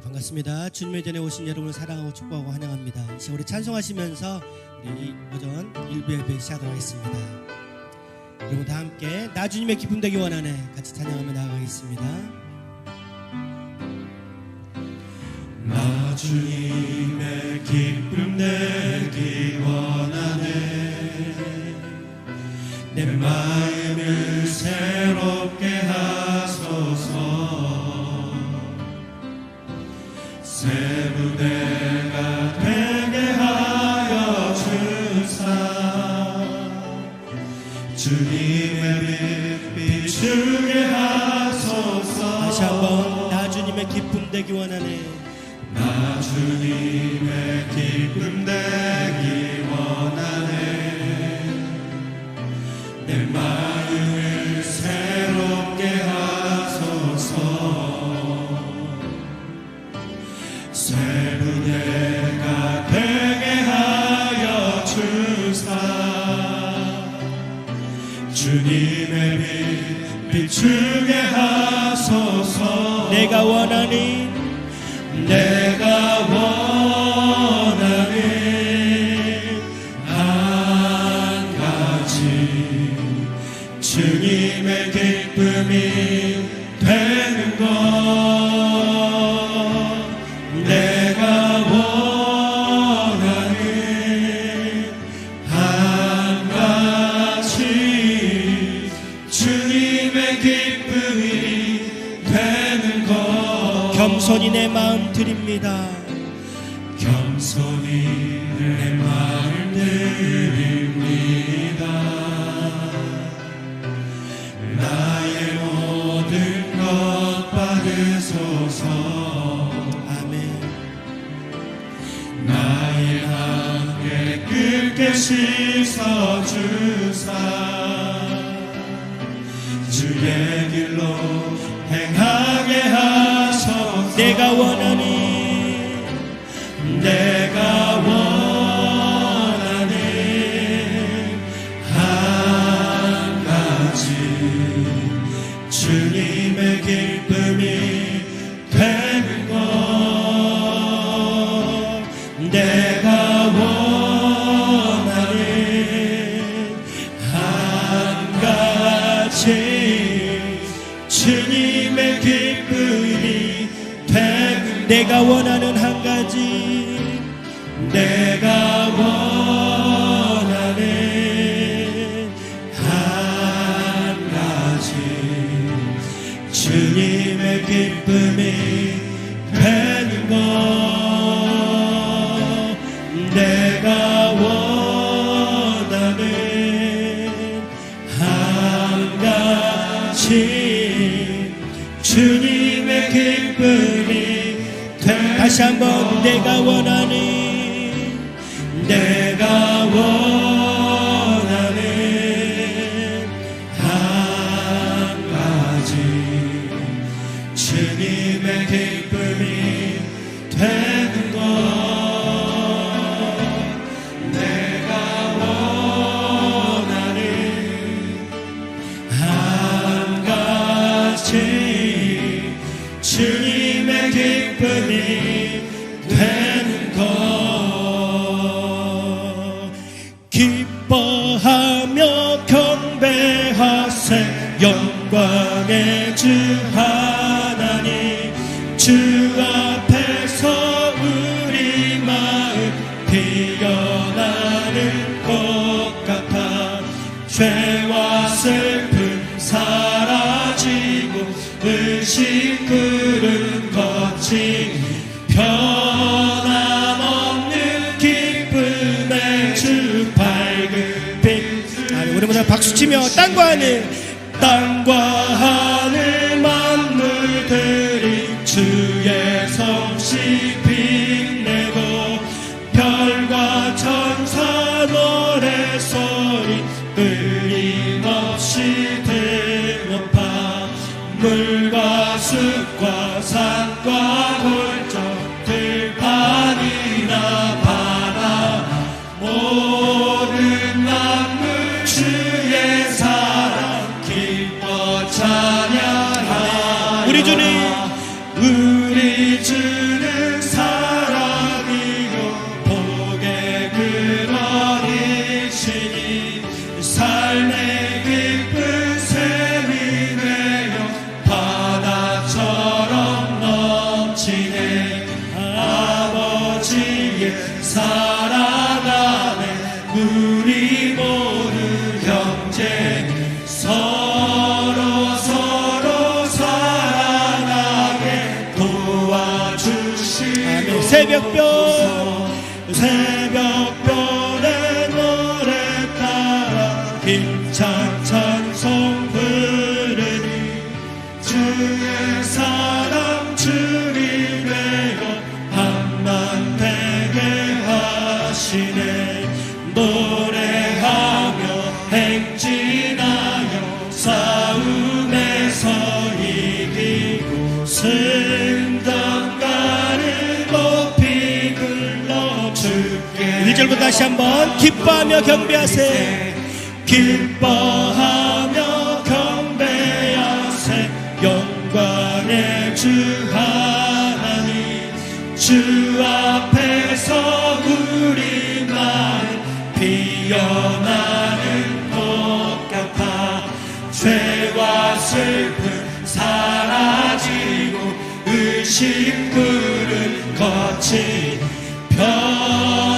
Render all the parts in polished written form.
반갑습니다. 주님의 전에 오신 여러분을 사랑하고 축복하고 환영합니다. 이 시간 우리 찬송하시면서 우리 오전 일부 예배 시작하겠습니다. 여러분 다 함께 나 주님의 기쁨 되기 원하네 같이 찬양하며 나아가겠습니다. 나 주님의 기쁨 되기 원하네. 내 마음을 새롭게 하소서. 새 무대가 되게 하여 주사. 주님의 빛 비추게 하소서. 다시 한번 나 주님의 기쁨 되기 원하네. 나 주님의 기쁨 되기 원하네. 내 마음을 새롭게 하소서. 새 무대가 되게 하여 주사. 주님의 빛 비추게 하소서. 내가 원하는 내가 원하는 한 가지 주님의 기쁨이 되는 것. 내가 원하는 한 가지 주님의 기쁨이 되는 것. 겸손히 내 마음 드립니다. 겸손히 내 마음 드립니다. 나의 모든 것 받으소서. 아멘. 나의 함께 끓게 씻어주사. 주의 길로 행하게 하소서. 내가 원하는 한 가지 주님의 기쁨이 되는 것. 내가 원하는 한 가지 주님의 기쁨이 되는. 내가 원하는 한 가지. 내가 원하는 한 가지 주님의 기쁨이 되는 것. 내가 원하는 한 가지 주님의 기쁨이 되는. 다시 한번 내가 원하는 한 가지 주님의 기쁨이 되는 것. 내가 원하는 한 가지 주님의 기쁨이 되는 것. 기뻐하며 경배하세 영광의 주 하나님. 주 앞에서 우리 마음 피어나는 것 같아. 죄와 슬픔 사라지고 의심 구름 거친 변함없는 기쁨의 주 밝은 빛. 우리 모두 박수치며 땅과 하늘 만물들이 주의 성씨 빛내고 별과 천사 노래소리 끊임없이 들높아. 물과 숲과 산과 골적 들판이나 바다 모든 만물 주의 사랑 기뻐 찬양하라. 우리 주님 우리 주는 새벽별 새벽별의 노래 따라 힘찬 찬송 부르니 주의 사랑 주리 되어 한만 되게 하시네. 노래하며 행진하여 싸움에서 이기고 승전가를 높이 불러 주께 1절부터 다시 한번 기뻐하며 경배하세. 기뻐하며 경배하세. 영광의 주 하나님 주 앞에서 우리 마음 피어나는 꽃 같아 죄와 슬픔 사라지고 의심 구름 거친 변함없는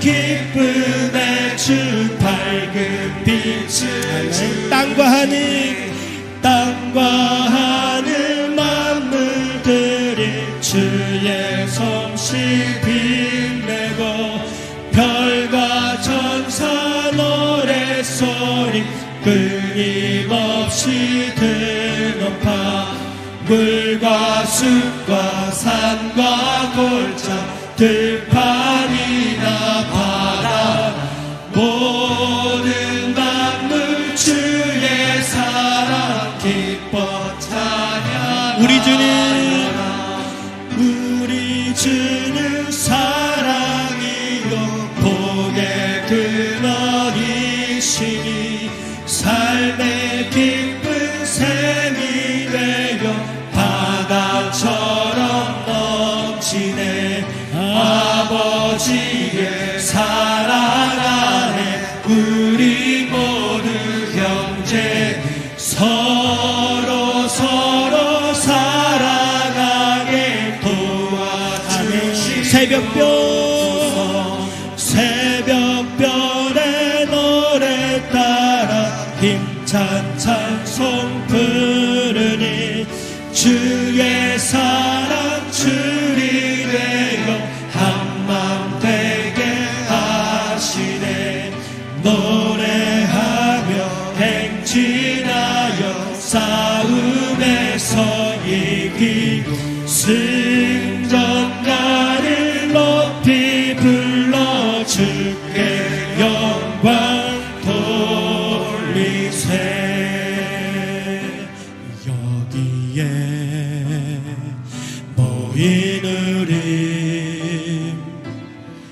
기쁨의 주 밝은 빛을 주 땅과 하늘 땅과 하늘 만물들이 주의 솜씨 빛내고 별과 천사 노래소리 끊임없이 드높아 물과 숲과 산과 골짜 들판이나 바다 모든 만물 주의 사랑 기뻐 찬양. 우리 주는 우리 주는 사랑이요 복의 근원이시니 삶의 기쁜 샘이 되어 바다처럼 넘치네. 아버지의 사랑 안에 우리 모두 형제 서로 사랑하게 도와주시. 새벽별의 노래 따라 힘찬 찬송 부르니 주의 사랑 주리 되어 한맘 되게 하시네. 노래하며 행진하여 싸움에서 이기고 승전가를 높이 불러 주께 영광 돌리세. 여기에 모인 우리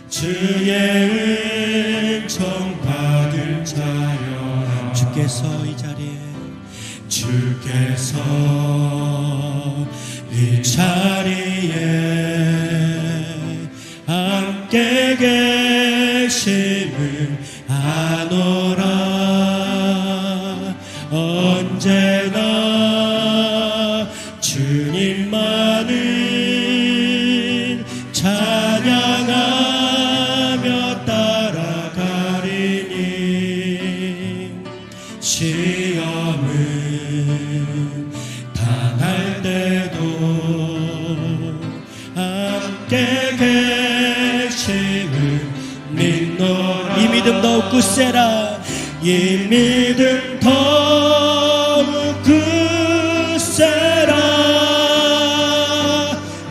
주의 은총 받을 자여. 주께서 이 자리에 주께서 이 자리에 함께 계심을 아노라. 언제나 주님만을 찬양하며 따라가리니 시험을 당할 때도 함께 계심을 믿노라. 이 믿음 더욱 굳세라. 이 믿음 더욱 굳세라.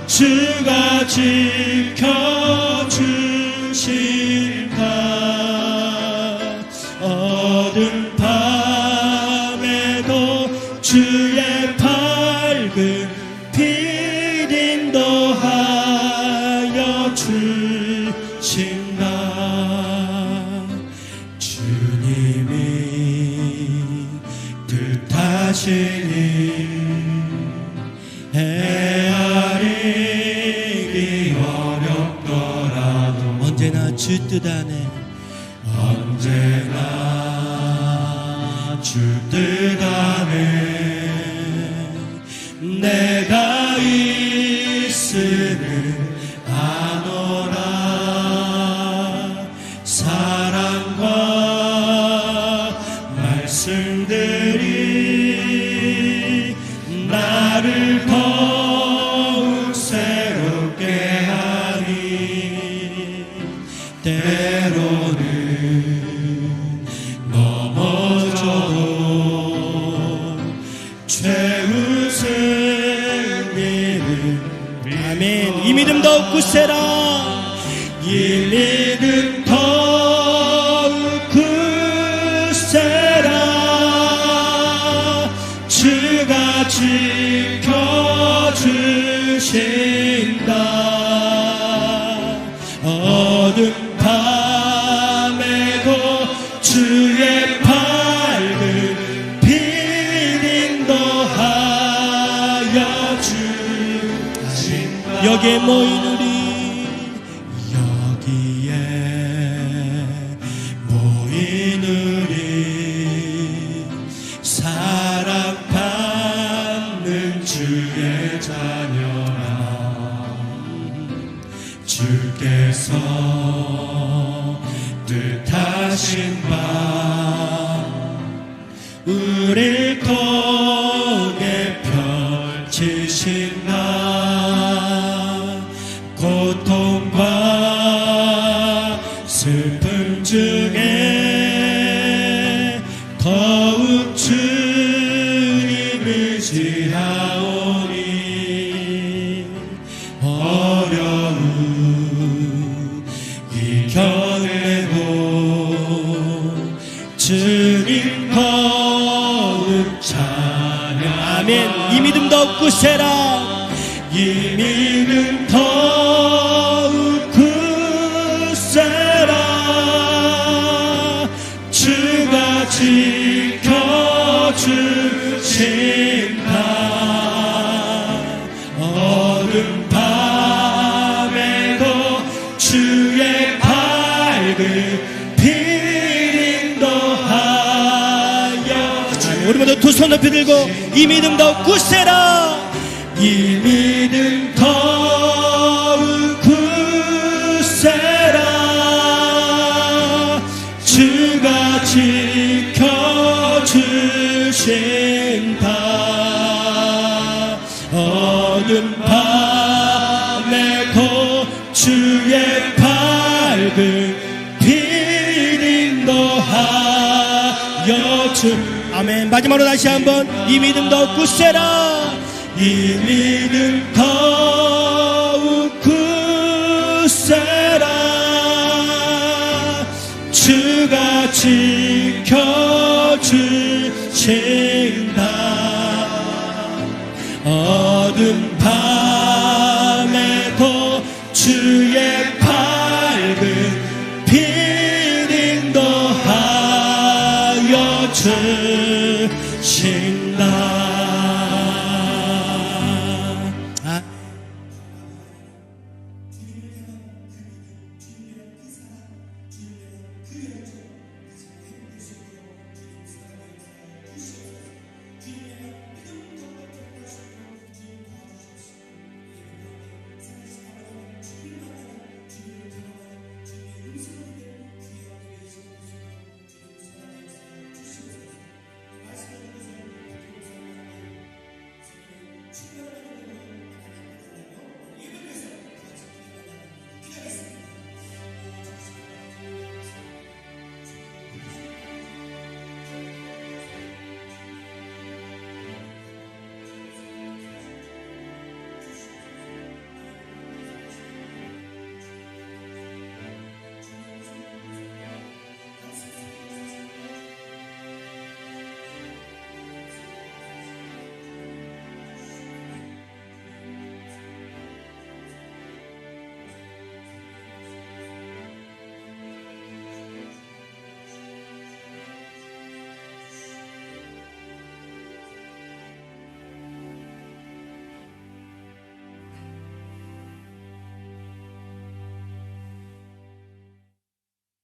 주가 지켜주신다. 어두운 밤에도 주의 밝은 빛 인도하여 주신다. 주님이 뜻하시니 헤아리기 어렵더라도 언제나 주 뜻 안에 언제나 주 뜻 안에 내가 있으는 아노라. 사랑과 말씀들이 나를 더욱 새롭게 더욱 굳세라. 이 믿음 더욱 굳세라. 주가 지켜주신다. 어둠 밤에도 주의 밝은 빛 인도하여 주신다. 여기에 모인 우리, 여기에 모인 우리 사랑받는 주의 자녀라. 주께서 뜻하신 바 우릴 통해 펼치신 나 고통과 슬픔 중에 더욱 주님 의지하오니 어려움 이겨내고 주님 거룩 찬양. 아멘. 이 믿음 더욱 굳세라. 이 믿음 더욱 굳세라. 주가 지켜주신다. 어둠 밤에도 주의 밝은 빛 인도하여 주신다. 우리 모두 두 손 높이 들고 이 믿음 더욱 굳세라. 이 믿음 더욱 굳세라. 주가 지켜주신다. 어둠 밤에도 주의 밝은 빛 인도하여 주. 아멘. 마지막으로 다시 한번 이 믿음 더욱 굳세라. 이 믿음 더욱 굳세라. 주가 지켜주신다. 어둠 밤에도 주의 밝은 빛 인도하여 주신다.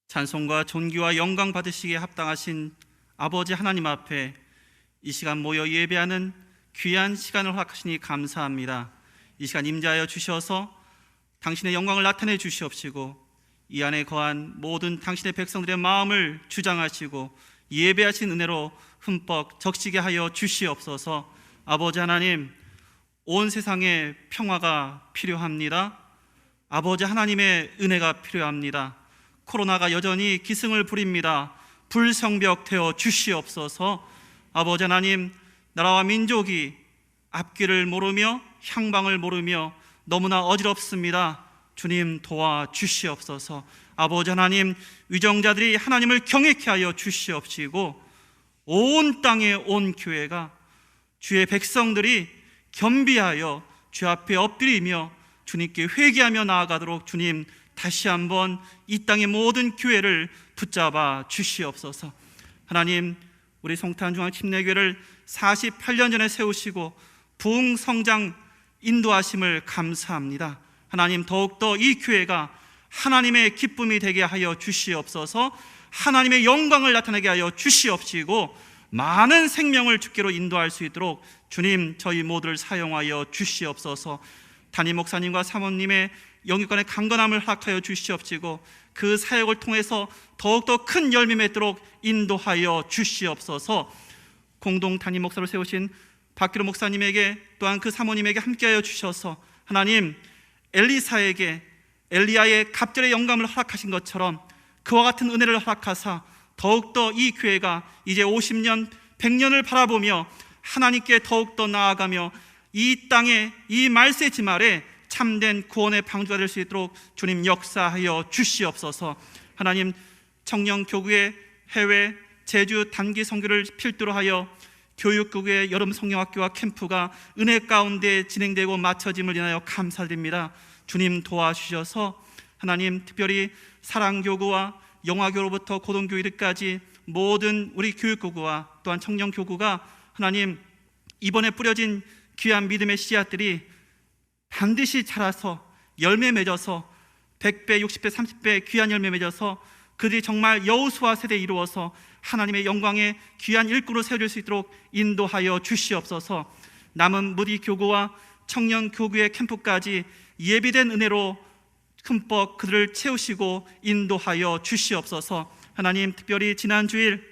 찬송과 존귀와 영광 받으시기에 합당하신 아버지 하나님 앞에 이 시간 모여 예배하는 귀한 시간을 허락하시니 감사합니다. 이 시간 임재하여 주셔서 당신의 영광을 나타내 주시옵시고 이 안에 거한 모든 당신의 백성들의 마음을 주장하시고 예배하신 은혜로 흠뻑 적시게 하여 주시옵소서. 아버지 하나님, 온 세상에 평화가 필요합니다. 아버지 하나님의 은혜가 필요합니다. 코로나가 여전히 기승을 부립니다. 불성벽 되어 주시옵소서. 아버지 하나님, 나라와 민족이 앞길을 모르며 향방을 모르며 너무나 어지럽습니다. 주님 도와주시옵소서. 아버지 하나님, 위정자들이 하나님을 경외케 하여 주시옵시고 온 땅의 온 교회가, 주의 백성들이 겸비하여 주 앞에 엎드리며 주님께 회개하며 나아가도록 주님 다시 한번 이 땅의 모든 교회를 붙잡아 주시옵소서. 하나님, 우리 송탄중앙침례교회를 48년 전에 세우시고 부흥성장 인도하심을 감사합니다. 하나님, 더욱더 이 교회가 하나님의 기쁨이 되게 하여 주시옵소서. 하나님의 영광을 나타내게 하여 주시옵시고 많은 생명을 주께로 인도할 수 있도록 주님 저희 모두를 사용하여 주시옵소서. 담임 목사님과 사모님의 영육간의 강건함을 허락하여 주시옵시고 그 사역을 통해서 더욱더 큰 열매 맺도록 인도하여 주시옵소서. 공동 담임 목사로 세우신 박기로 목사님에게 또한 그 사모님에게 함께하여 주셔서 하나님, 엘리사에게 엘리야의 갑절의 영감을 허락하신 것처럼 그와 같은 은혜를 허락하사 더욱더 이 교회가 이제 50년, 100년을 바라보며 하나님께 더욱더 나아가며 이 땅에 이 말세지 말에 참된 구원의 방주가 될 수 있도록 주님 역사하여 주시옵소서. 하나님, 청년교구의 해외 제주 단기 선교를 필두로 하여 교육국의 여름 성경학교와 캠프가 은혜 가운데 진행되고 마쳐짐을 인하여 감사드립니다. 주님 도와주셔서 하나님, 특별히 사랑교구와 영화교로부터 고등교육까지 모든 우리 교육교구와 또한 청년교구가 하나님, 이번에 뿌려진 귀한 믿음의 씨앗들이 반드시 자라서 열매 맺어서 100배, 60배, 30배 귀한 열매 맺어서 그들이 정말 여호수아 세대에 이루어서 하나님의 영광의 귀한 일꾼으로 세워질 수 있도록 인도하여 주시옵소서. 남은 무디 교구와 청년 교구의 캠프까지 예비된 은혜로 흠뻑 그들을 채우시고 인도하여 주시옵소서. 하나님, 특별히 지난 주일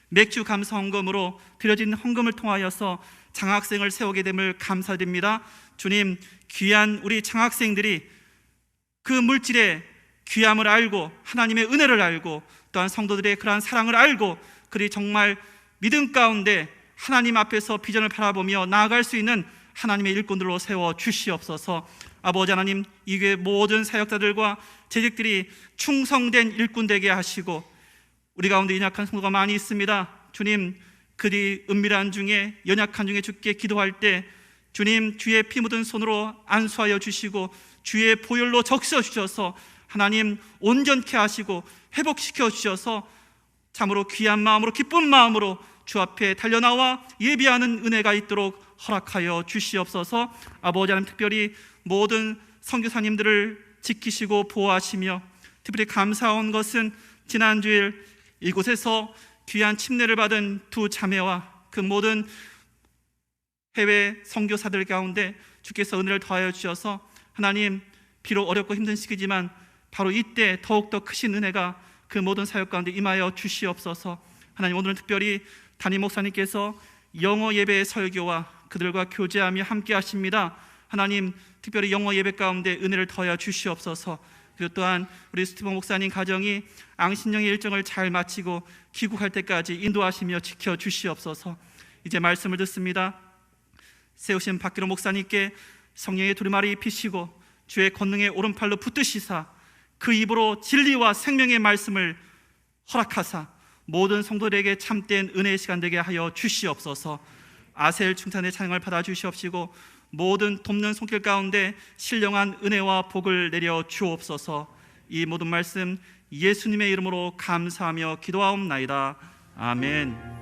맥주 감사 헌금으로 드려진 헌금을 통하여서 장학생을 세우게 됨을 감사드립니다. 주님, 귀한 우리 장학생들이 그 물질의 귀함을 알고 하나님의 은혜를 알고 또한 성도들의 그러한 사랑을 알고 그들이 정말 믿음 가운데 하나님 앞에서 비전을 바라보며 나아갈 수 있는 하나님의 일꾼들로 세워 주시옵소서. 아버지 하나님, 이 교회 모든 사역자들과 재직들이 충성된 일꾼 되게 하시고 우리 가운데 연약한 성도가 많이 있습니다. 주님, 그들이 은밀한 중에 연약한 중에 주께 기도할 때 주님 주의 피 묻은 손으로 안수하여 주시고 주의 보혈로 적셔 주셔서 하나님 온전케 하시고 회복시켜 주셔서 참으로 귀한 마음으로 기쁜 마음으로 주 앞에 달려나와 예비하는 은혜가 있도록 허락하여 주시옵소서. 아버지 하나님, 특별히 모든 선교사님들을 지키시고 보호하시며 특별히 감사한 것은 지난주일 이곳에서 귀한 침례를 받은 두 자매와 그 모든 해외 선교사들 가운데 주께서 은혜를 더하여 주셔서 하나님, 비록 어렵고 힘든 시기지만 바로 이때 더욱더 크신 은혜가 그 모든 사역 가운데 임하여 주시옵소서. 하나님, 오늘은 특별히 담임 목사님께서 영어 예배의 설교와 그들과 교제하며 함께 하십니다. 하나님, 특별히 영어 예배 가운데 은혜를 더하여 주시옵소서. 그리고 또한 우리 스티븐 목사님 가정이 앙신령의 일정을 잘 마치고 귀국할 때까지 인도하시며 지켜주시옵소서. 이제 말씀을 듣습니다. 세우신 박기로 목사님께 성령의 두루마리 입히시고 주의 권능의 오른팔로 붙드시사 그 입으로 진리와 생명의 말씀을 허락하사 모든 성도들에게 참된 은혜의 시간 되게 하여 주시옵소서. 아셀 충탄의 찬양을 받아 주시옵시고 모든 돕는 손길 가운데 신령한 은혜와 복을 내려 주옵소서. 이 모든 말씀 예수님의 이름으로 감사하며 기도하옵나이다. 아멘.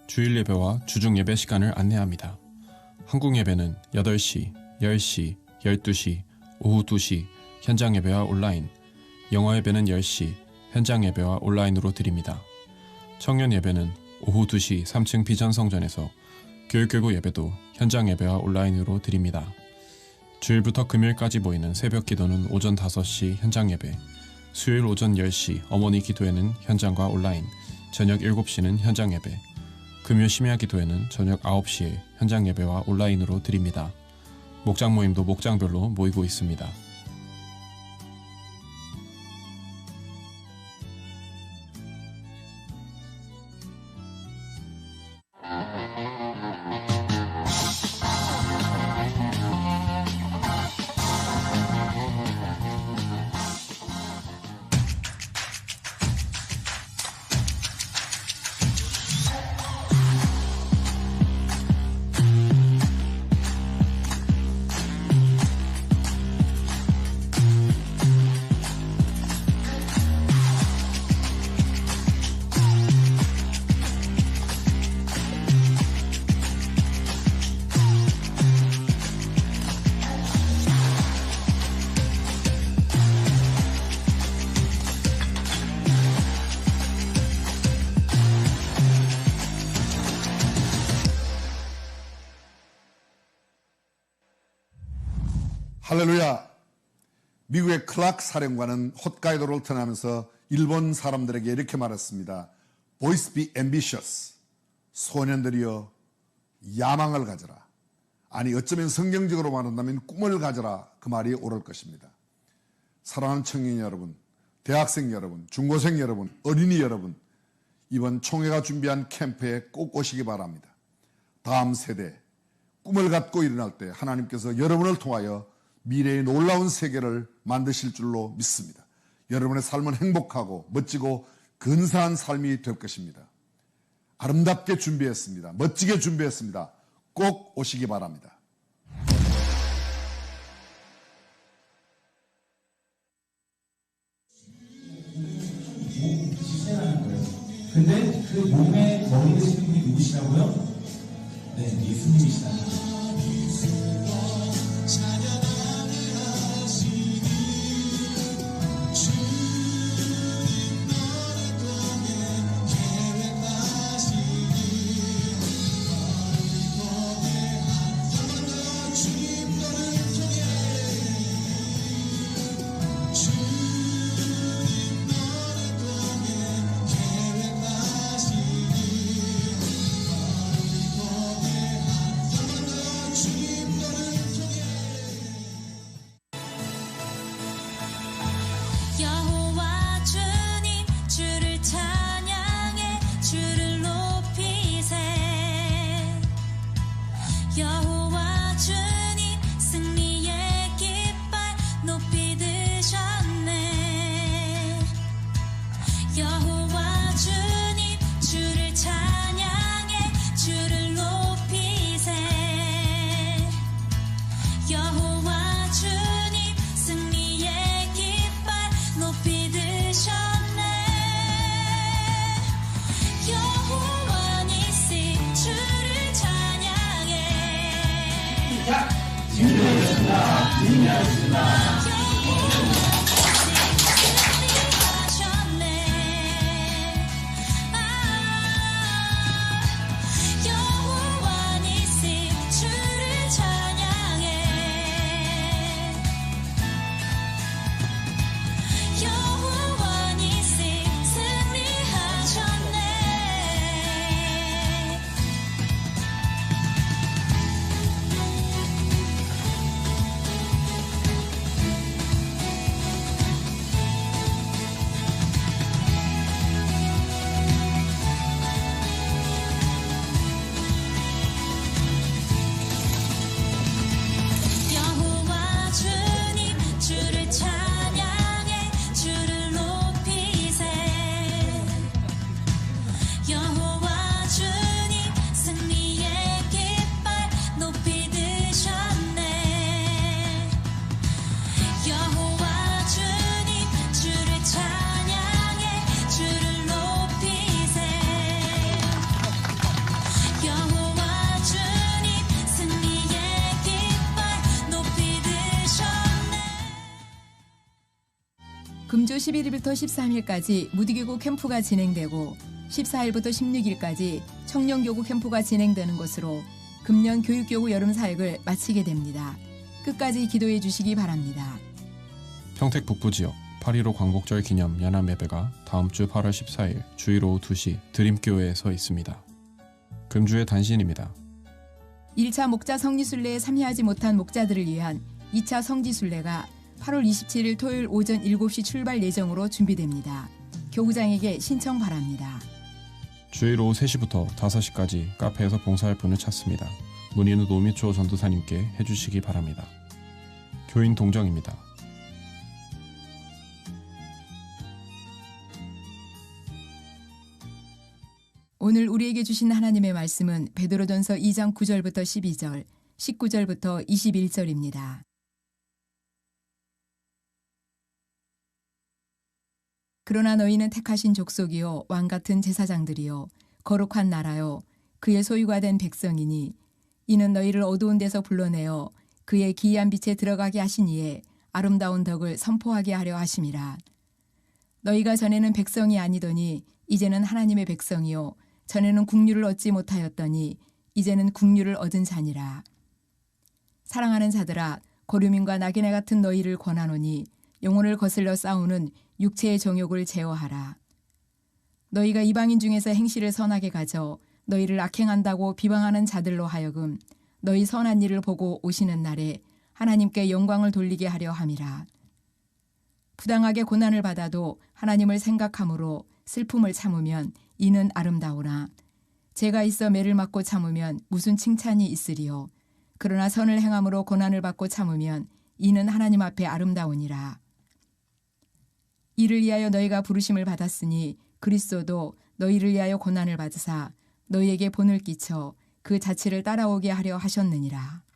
주일 예배와 주중 예배 시간을 안내합니다. 한국 예배는 8시, 10시, 12시, 오후 2시 현장 예배와 온라인, 영어 예배는 10시 현장 예배와 온라인으로 드립니다. 청년 예배는 오후 2시 3층 비전 성전에서, 교육교구 예배도 현장 예배와 온라인으로 드립니다. 주일부터 금요일까지 모이는 새벽 기도는 오전 5시 현장 예배, 수요일 오전 10시 어머니 기도회는 현장과 온라인, 저녁 7시는 현장 예배, 금요 심야 기도회는 저녁 9시에 현장 예배와 온라인으로 드립니다. 목장 모임도 목장별로 모이고 있습니다. 할렐루야. 미국의 클락 사령관은 홋카이도를 떠나면서 일본 사람들에게 이렇게 말했습니다. Boys be ambitious. 소년들이여 야망을 가져라. 아니 어쩌면 성경적으로 말한다면 꿈을 가져라. 그 말이 옳을 것입니다. 사랑하는 청년 여러분, 대학생 여러분, 중고생 여러분, 어린이 여러분, 이번 총회가 준비한 캠프에 꼭 오시기 바랍니다. 다음 세대, 꿈을 갖고 일어날 때 하나님께서 여러분을 통하여 미래의 놀라운 세계를 만드실 줄로 믿습니다. 여러분의 삶은 행복하고 멋지고 근사한 삶이 될 것입니다. 아름답게 준비했습니다. 멋지게 준비했습니다. 꼭 오시기 바랍니다. 근데 그 몸에 머리 되시는 분이 누구시라고요? 네, 예수님이시다. 여호와 주님 주를 찬양해 주를 높이세 여호와 주님 승리의 깃발 높이 드셨네 여호와 주님 주를 찬양해 주를 높이세 여호와 주님 승리의 높이 드셨네 여호와 니시 주를 찬양해 여호와 니시 주를 찬양해 여호와 니시 승리하셨네 금주 11일부터 13일까지 무디교구 캠프가 진행되고 14일부터 16일까지 청년교구 캠프가 진행되는 것으로 금년 교육교구 여름 사역을 마치게 됩니다. 끝까지 기도해 주시기 바랍니다. 평택 북부 지역 8.15 광복절 기념 연합 예배가 다음 주 8월 14일 주일 오후 2시 드림교회에서 있습니다. 금주의 단신입니다. 1차 목자 성지순례에 참여하지 못한 목자들을 위한 2차 성지순례가 8월 27일 토요일 오전 7시 출발 예정으로 준비됩니다. 교구장에게 신청 바랍니다. 주일 오후 3시부터 5시까지 카페에서 봉사할 분을 찾습니다. 문의는 노미초 전도사님께 해주시기 바랍니다. 교인 동정입니다. 오늘 우리에게 주신 하나님의 말씀은 베드로전서 2장 9절부터 12절, 19절부터 21절입니다. 그러나 너희는 택하신 족속이요 왕 같은 제사장들이요 거룩한 나라요 그의 소유가 된 백성이니 이는 너희를 어두운 데서 불러내어 그의 기이한 빛에 들어가게 하신 이에 아름다운 덕을 선포하게 하려 하심이라. 너희가 전에는 백성이 아니더니 이제는 하나님의 백성이요 전에는 국류를 얻지 못하였더니 이제는 국류를 얻은 자니라. 사랑하는 자들아 고류민과 나귀네 같은 너희를 권하노니 영혼을 거슬러 싸우는 육체의 정욕을 제어하라. 너희가 이방인 중에서 행실을 선하게 가져 너희를 악행한다고 비방하는 자들로 하여금 너희 선한 일을 보고 오시는 날에 하나님께 영광을 돌리게 하려 함이라. 부당하게 고난을 받아도 하나님을 생각함으로 슬픔을 참으면 이는 아름다우나 죄가 있어 매를 맞고 참으면 무슨 칭찬이 있으리요. 그러나 선을 행함으로 고난을 받고 참으면 이는 하나님 앞에 아름다우니라. 이를 위하여 너희가 부르심을 받았으니 그리스도도 너희를 위하여 고난을 받으사 너희에게 본을 끼쳐 그 자취를 따라오게 하려 하셨느니라.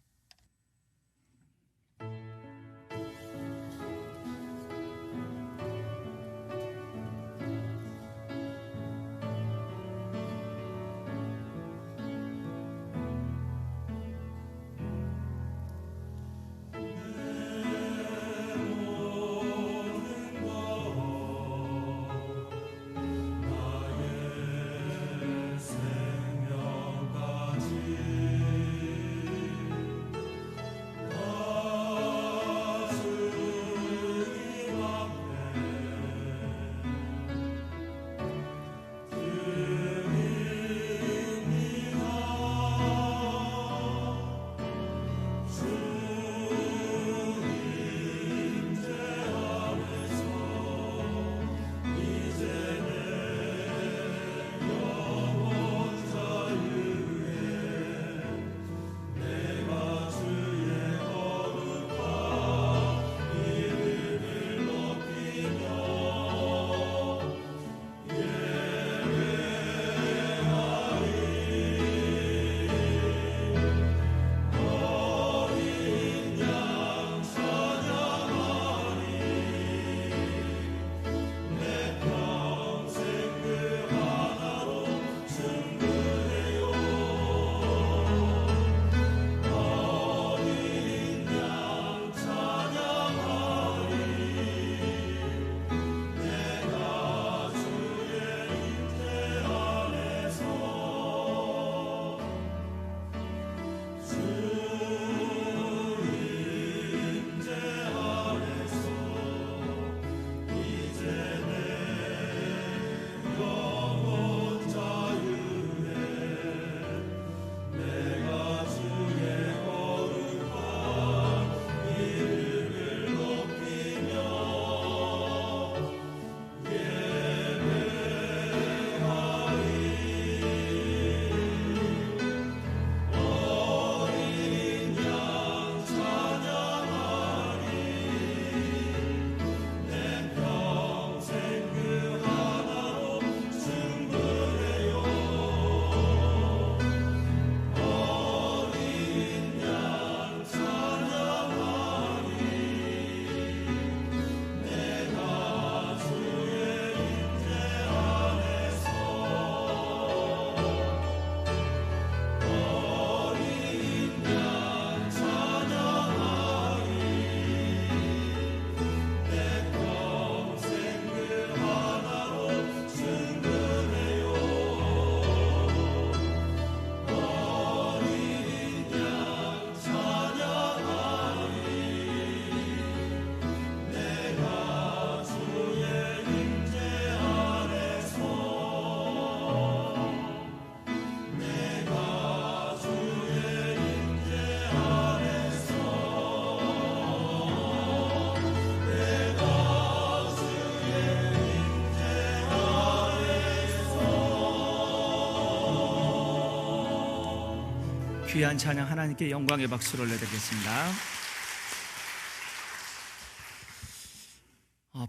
귀한 찬양 하나님께 영광의 박수를 올려드리겠습니다.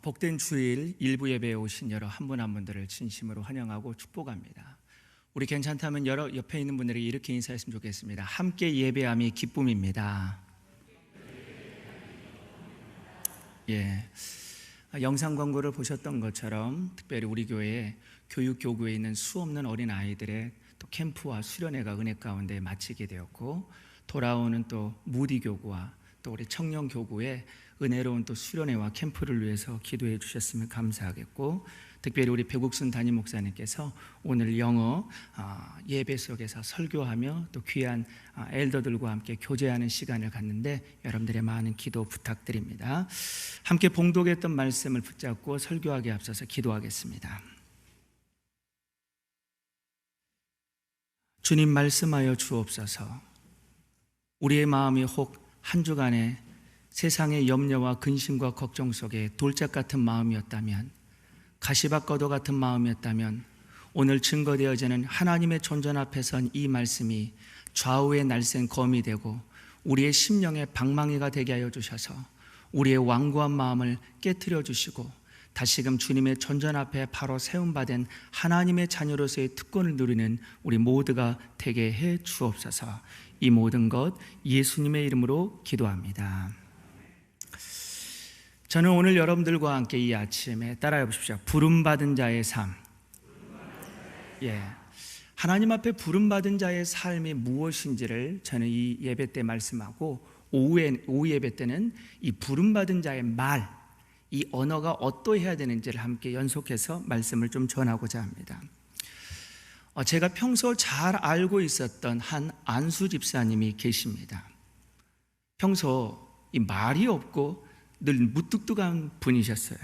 복된 주일 일부 예배에 오신 여러 한 분 한 분들을 진심으로 환영하고 축복합니다. 우리 괜찮다면 여러 옆에 있는 분들에게 이렇게 인사했으면 좋겠습니다. 함께 예배함이 기쁨입니다. 예, 영상 광고를 보셨던 것처럼 특별히 우리 교회에 교육교구에 있는 수없는 어린 아이들의 또 캠프와 수련회가 은혜 가운데 마치게 되었고, 돌아오는 또 무디교구와 또 우리 청년교구의 은혜로운 또 수련회와 캠프를 위해서 기도해 주셨으면 감사하겠고, 특별히 우리 배국순 담임 목사님께서 오늘 영어 예배 속에서 설교하며 또 귀한 엘더들과 함께 교제하는 시간을 갖는데 여러분들의 많은 기도 부탁드립니다. 함께 봉독했던 말씀을 붙잡고 설교하기에 앞서서 기도하겠습니다. 주님, 말씀하여 주옵소서. 우리의 마음이 혹 한 주간의 세상의 염려와 근심과 걱정 속에 돌짝 같은 마음이었다면, 가시밭 거도 같은 마음이었다면, 오늘 증거되어지는 하나님의 존전 앞에 선 이 말씀이 좌우의 날쌘 검이 되고 우리의 심령의 방망이가 되게 하여 주셔서 우리의 완고한 마음을 깨트려 주시고 다시금 주님의 존전 앞에 바로 세움받은 하나님의 자녀로서의 특권을 누리는 우리 모두가 되게 해 주옵소서. 이 모든 것 예수님의 이름으로 기도합니다. 저는 오늘 여러분들과 함께 이 아침에 따라해 보십시오. 부름받은 자의 삶. 예, 하나님 앞에 부름받은 자의 삶이 무엇인지를 저는 이 예배 때 말씀하고, 오후 예배 때는 이 부름받은 자의 말, 이 언어가 어떠해야 되는지를 함께 연속해서 말씀을 좀 전하고자 합니다. 제가 평소 잘 알고 있었던 한 안수 집사님이 계십니다. 평소 이 말이 없고 늘 무뚝뚝한 분이셨어요.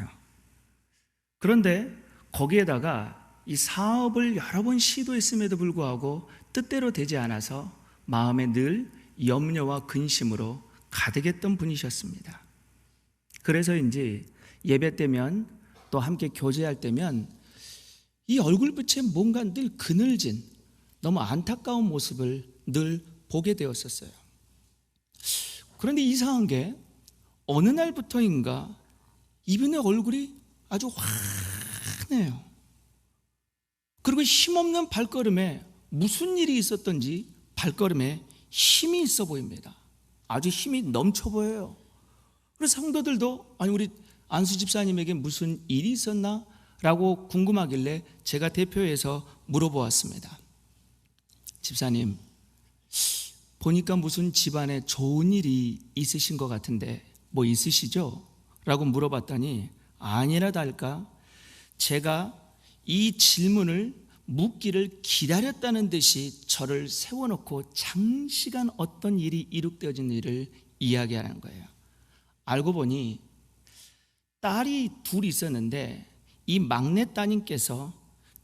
그런데 거기에다가 이 사업을 여러 번 시도했음에도 불구하고 뜻대로 되지 않아서 마음에 늘 염려와 근심으로 가득했던 분이셨습니다. 그래서인지 예배 때면 또 함께 교제할 때면 이 얼굴빛에 뭔가 늘 그늘진 너무 안타까운 모습을 늘 보게 되었었어요. 그런데 이상한 게 어느 날부터인가 이분의 얼굴이 아주 환해요. 그리고 힘없는 발걸음에 무슨 일이 있었던지 발걸음에 힘이 있어 보입니다. 아주 힘이 넘쳐 보여요. 그래서 성도들도 아니 우리 안수 집사님에게 무슨 일이 있었나? 라고 궁금하길래 제가 대표해서 물어보았습니다. 집사님, 보니까 무슨 집안에 좋은 일이 있으신 것 같은데 뭐 있으시죠? 라고 물어봤더니 아니라 달까 제가 이 질문을 묻기를 기다렸다는 듯이 저를 세워놓고 장시간 어떤 일이 이룩되어진 일을 이야기하는 거예요. 알고 보니 딸이 둘 있었는데 이 막내 따님께서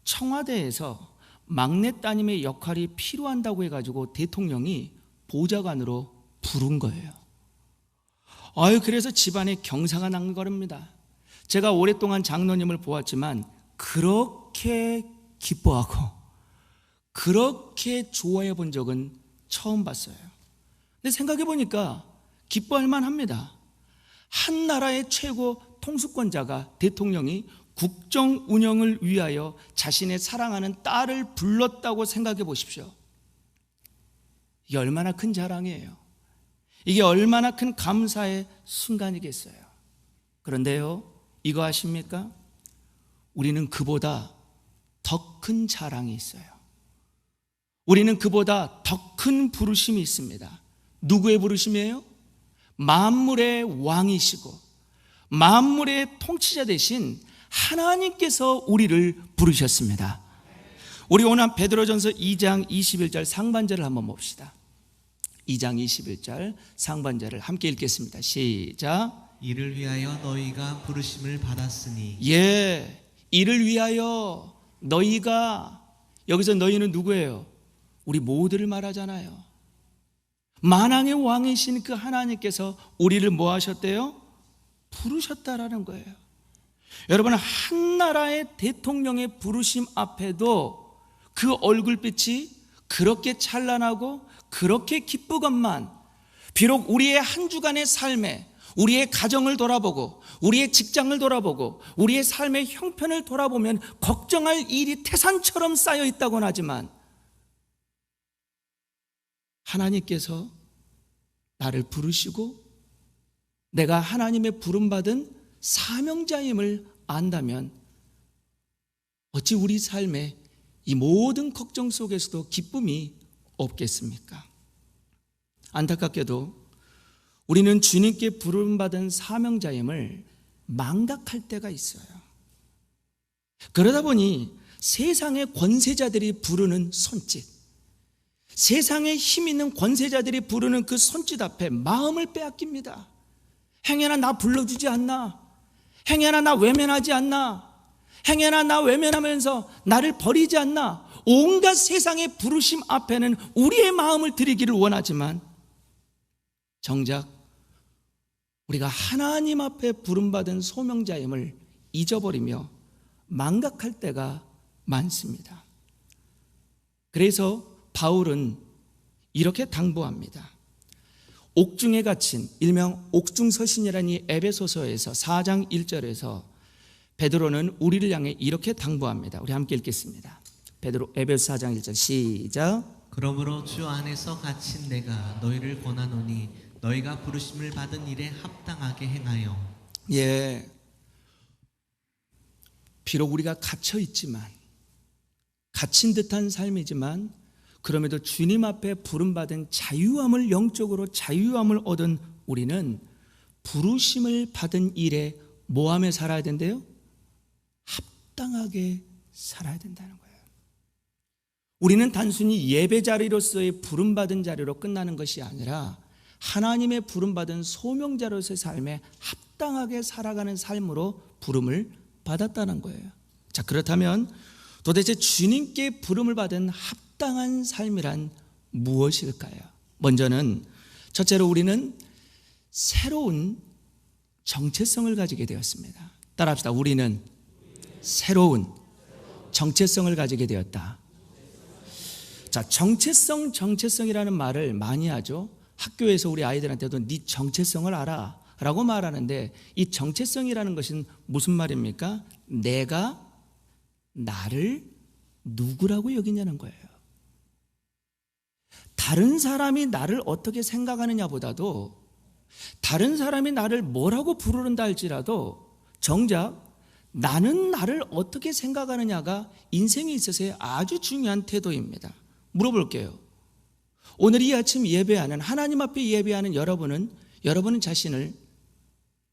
청와대에서 막내 따님의 역할이 필요한다고 해가지고 대통령이 보좌관으로 부른 거예요. 그래서 집안에 경사가 난 겁니다. 제가 오랫동안 장로님을 보았지만 그렇게 기뻐하고 그렇게 좋아해 본 적은 처음 봤어요. 근데 생각해 보니까 기뻐할 만합니다. 한 나라의 최고 통수권자가, 대통령이 국정 운영을 위하여 자신의 사랑하는 딸을 불렀다고 생각해 보십시오. 이게 얼마나 큰 자랑이에요. 이게 얼마나 큰 감사의 순간이겠어요. 그런데요, 이거 아십니까? 우리는 그보다 더 큰 자랑이 있어요. 우리는 그보다 더 큰 부르심이 있습니다. 누구의 부르심이에요? 만물의 왕이시고 만물의 통치자 되신 하나님께서 우리를 부르셨습니다. 우리 오늘 베드로전서 2장 21절 상반절을 한번 봅시다. 2장 21절 상반절을 함께 읽겠습니다. 시작. 이를 위하여 너희가 부르심을 받았으니. 예, 이를 위하여 너희가, 여기서 너희는 누구예요? 우리 모두를 말하잖아요. 만왕의 왕이신 그 하나님께서 우리를 뭐 하셨대요? 부르셨다라는 거예요. 여러분, 한 나라의 대통령의 부르심 앞에도 그 얼굴빛이 그렇게 찬란하고 그렇게 기쁘건만 비록 우리의 한 주간의 삶에 우리의 가정을 돌아보고 우리의 직장을 돌아보고 우리의 삶의 형편을 돌아보면 걱정할 일이 태산처럼 쌓여 있다고는 하지만 하나님께서 나를 부르시고 내가 하나님의 부름받은 사명자임을 안다면 어찌 우리 삶에 이 모든 걱정 속에서도 기쁨이 없겠습니까? 안타깝게도 우리는 주님께 부름받은 사명자임을 망각할 때가 있어요. 그러다 보니 세상의 권세자들이 부르는 손짓, 세상에 힘 있는 권세자들이 부르는 그 손짓 앞에 마음을 빼앗깁니다. 행여나 나 불러주지 않나? 행여나 나 외면하지 않나? 행여나 나 외면하면서 나를 버리지 않나? 온갖 세상의 부르심 앞에는 우리의 마음을 드리기를 원하지만 정작 우리가 하나님 앞에 부름받은 소명자임을 잊어버리며 망각할 때가 많습니다. 그래서 바울은 이렇게 당부합니다. 옥중에 갇힌 일명 옥중서신이라는 이 에베소서에서 4장 1절에서 베드로는 우리를 향해 이렇게 당부합니다. 우리 함께 읽겠습니다. 베드로 에베소 4장 1절 시작. 그러므로 주 안에서 갇힌 내가 너희를 권하노니 너희가 부르심을 받은 일에 합당하게 행하여. 예, 비록 우리가 갇혀 있지만 갇힌 듯한 삶이지만 그럼에도 주님 앞에 부름받은 자유함을 영적으로 자유함을 얻은 우리는 부르심을 받은 일에 뭐하며 살아야 된대요? 합당하게 살아야 된다는 거예요. 우리는 단순히 예배 자리로서의 부름받은 자리로 끝나는 것이 아니라 하나님의 부름받은 소명자로서의 삶에 합당하게 살아가는 삶으로 부름을 받았다는 거예요. 자, 그렇다면 도대체 주님께 부름을 받은 합당한 삶이란 무엇일까요? 먼저는 첫째로 우리는 새로운 정체성을 가지게 되었습니다. 따라합시다. 우리는 새로운 정체성을 가지게 되었다. 자, 정체성이라는 말을 많이 하죠. 학교에서 우리 아이들한테도 네 정체성을 알아 라고 말하는데 이 정체성이라는 것은 무슨 말입니까? 내가 나를 누구라고 여기냐는 거예요. 다른 사람이 나를 어떻게 생각하느냐보다도 다른 사람이 나를 뭐라고 부르는다 할지라도 정작 나는 나를 어떻게 생각하느냐가 인생에 있어서의 아주 중요한 태도입니다. 물어볼게요. 오늘 이 아침 예배하는 하나님 앞에 예배하는 여러분은 자신을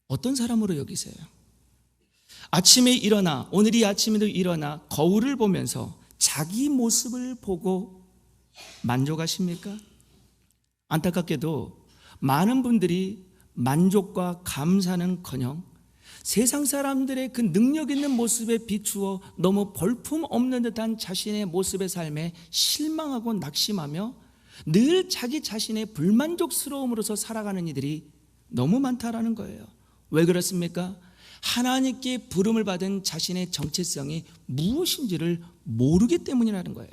어떤 사람으로 여기세요? 아침에 일어나 오늘 이 아침에도 일어나 거울을 보면서 자기 모습을 보고 만족하십니까? 안타깝게도 많은 분들이 만족과 감사는커녕 세상 사람들의 그 능력 있는 모습에 비추어 너무 볼품 없는 듯한 자신의 모습의 삶에 실망하고 낙심하며 늘 자기 자신의 불만족스러움으로서 살아가는 이들이 너무 많다라는 거예요. 왜 그렇습니까? 하나님께 부름을 받은 자신의 정체성이 무엇인지를 모르기 때문이라는 거예요.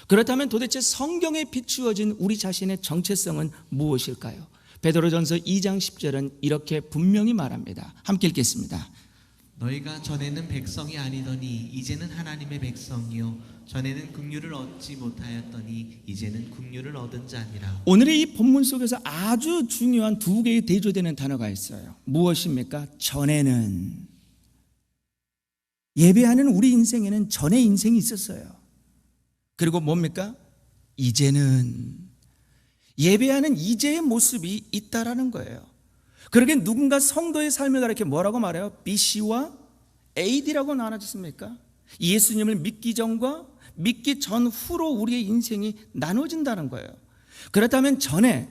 그렇다면 도대체 성경에 비추어진 우리 자신의 정체성은 무엇일까요? 베드로전서 2장 10절은 이렇게 분명히 말합니다. 함께 읽겠습니다. 너희가 전에는 백성이 아니더니 이제는 하나님의 백성이요 전에는 긍휼을 얻지 못하였더니 이제는 긍휼을 얻은 자니라. 오늘의 이 본문 속에서 아주 중요한 두 개의 대조되는 단어가 있어요. 무엇입니까? 전에는. 예배하는 우리 인생에는 전의 인생이 있었어요. 그리고 뭡니까? 이제는. 예배하는 이제의 모습이 있다라는 거예요. 그러게 누군가 성도의 삶을 가리켜 뭐라고 말해요? BC와 AD라고 나눠졌습니까? 예수님을 믿기 전과 믿기 전후로 우리의 인생이 나눠진다는 거예요. 그렇다면 전에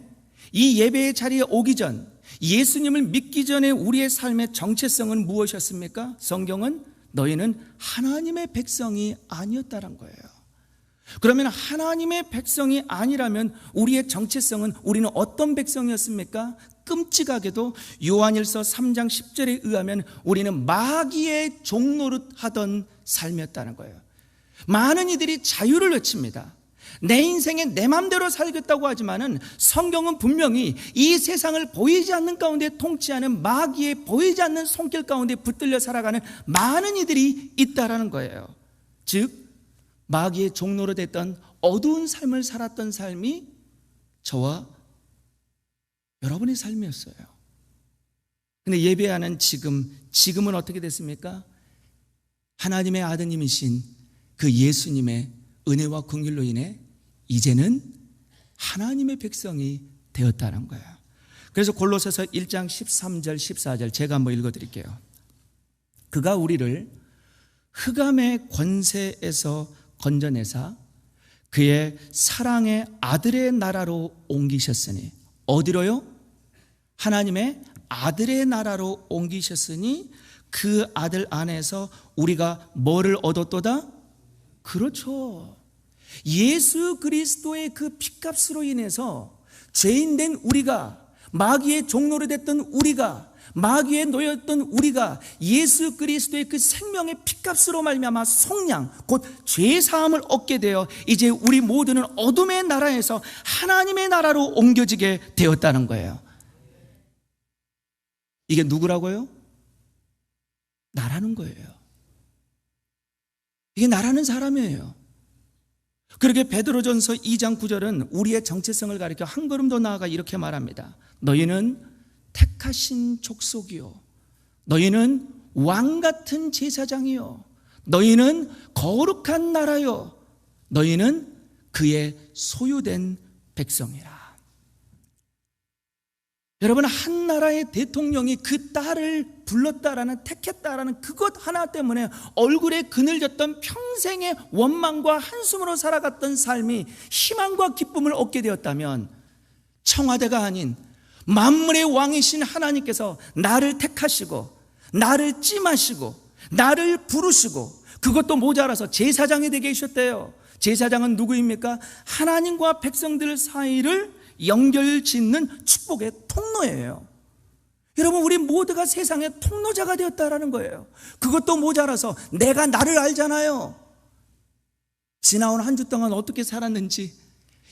이 예배의 자리에 오기 전 예수님을 믿기 전에 우리의 삶의 정체성은 무엇이었습니까? 성경은 너희는 하나님의 백성이 아니었다는 거예요. 그러면 하나님의 백성이 아니라면 우리의 정체성은 우리는 어떤 백성이었습니까? 끔찍하게도 요한일서 3장 10절에 의하면 우리는 마귀의 종노릇 하던 삶이었다는 거예요. 많은 이들이 자유를 외칩니다. 내 인생에 내 맘대로 살겠다고 하지만은 성경은 분명히 이 세상을 보이지 않는 가운데 통치하는 마귀의 보이지 않는 손길 가운데 붙들려 살아가는 많은 이들이 있다라는 거예요. 즉 마귀의 종로로 됐던 어두운 삶을 살았던 삶이 저와 여러분의 삶이었어요. 근데 예배하는 지금은 어떻게 됐습니까? 하나님의 아드님이신 그 예수님의 은혜와 긍휼로 인해 이제는 하나님의 백성이 되었다는 거예요. 그래서 골로새서 1장 13절 14절 제가 한번 읽어드릴게요. 그가 우리를 흑암의 권세에서 건져내사 그의 사랑의 아들의 나라로 옮기셨으니, 어디로요? 하나님의 아들의 나라로 옮기셨으니 그 아들 안에서 우리가 뭐를 얻었도다? 그렇죠. 예수 그리스도의 그 핏값으로 인해서 죄인된 우리가, 마귀의 종로로 됐던 우리가, 마귀에 놓였던 우리가 예수 그리스도의 그 생명의 핏값으로 말미암아 속량, 곧 죄사함을 얻게 되어 이제 우리 모두는 어둠의 나라에서 하나님의 나라로 옮겨지게 되었다는 거예요. 이게 누구라고요? 나라는 거예요. 이게 나라는 사람이에요. 그렇게 베드로전서 2장 9절은 우리의 정체성을 가리켜 한 걸음 더 나아가 이렇게 말합니다. 너희는 택하신 족속이요, 너희는 왕같은 제사장이요, 너희는 거룩한 나라요, 너희는 그의 소유된 백성이라. 여러분, 한 나라의 대통령이 그 딸을 불렀다라는, 택했다라는 그것 하나 때문에 얼굴에 그늘졌던 평생의 원망과 한숨으로 살아갔던 삶이 희망과 기쁨을 얻게 되었다면, 청와대가 아닌 만물의 왕이신 하나님께서 나를 택하시고 나를 찜하시고 나를 부르시고 그것도 모자라서 제사장이 되게 하셨대요. 제사장은 누구입니까? 하나님과 백성들 사이를 연결짓는 축복의 통로예요. 여러분, 우리 모두가 세상의 통로자가 되었다라는 거예요. 그것도 모자라서 내가 나를 알잖아요. 지나온 한 주 동안 어떻게 살았는지,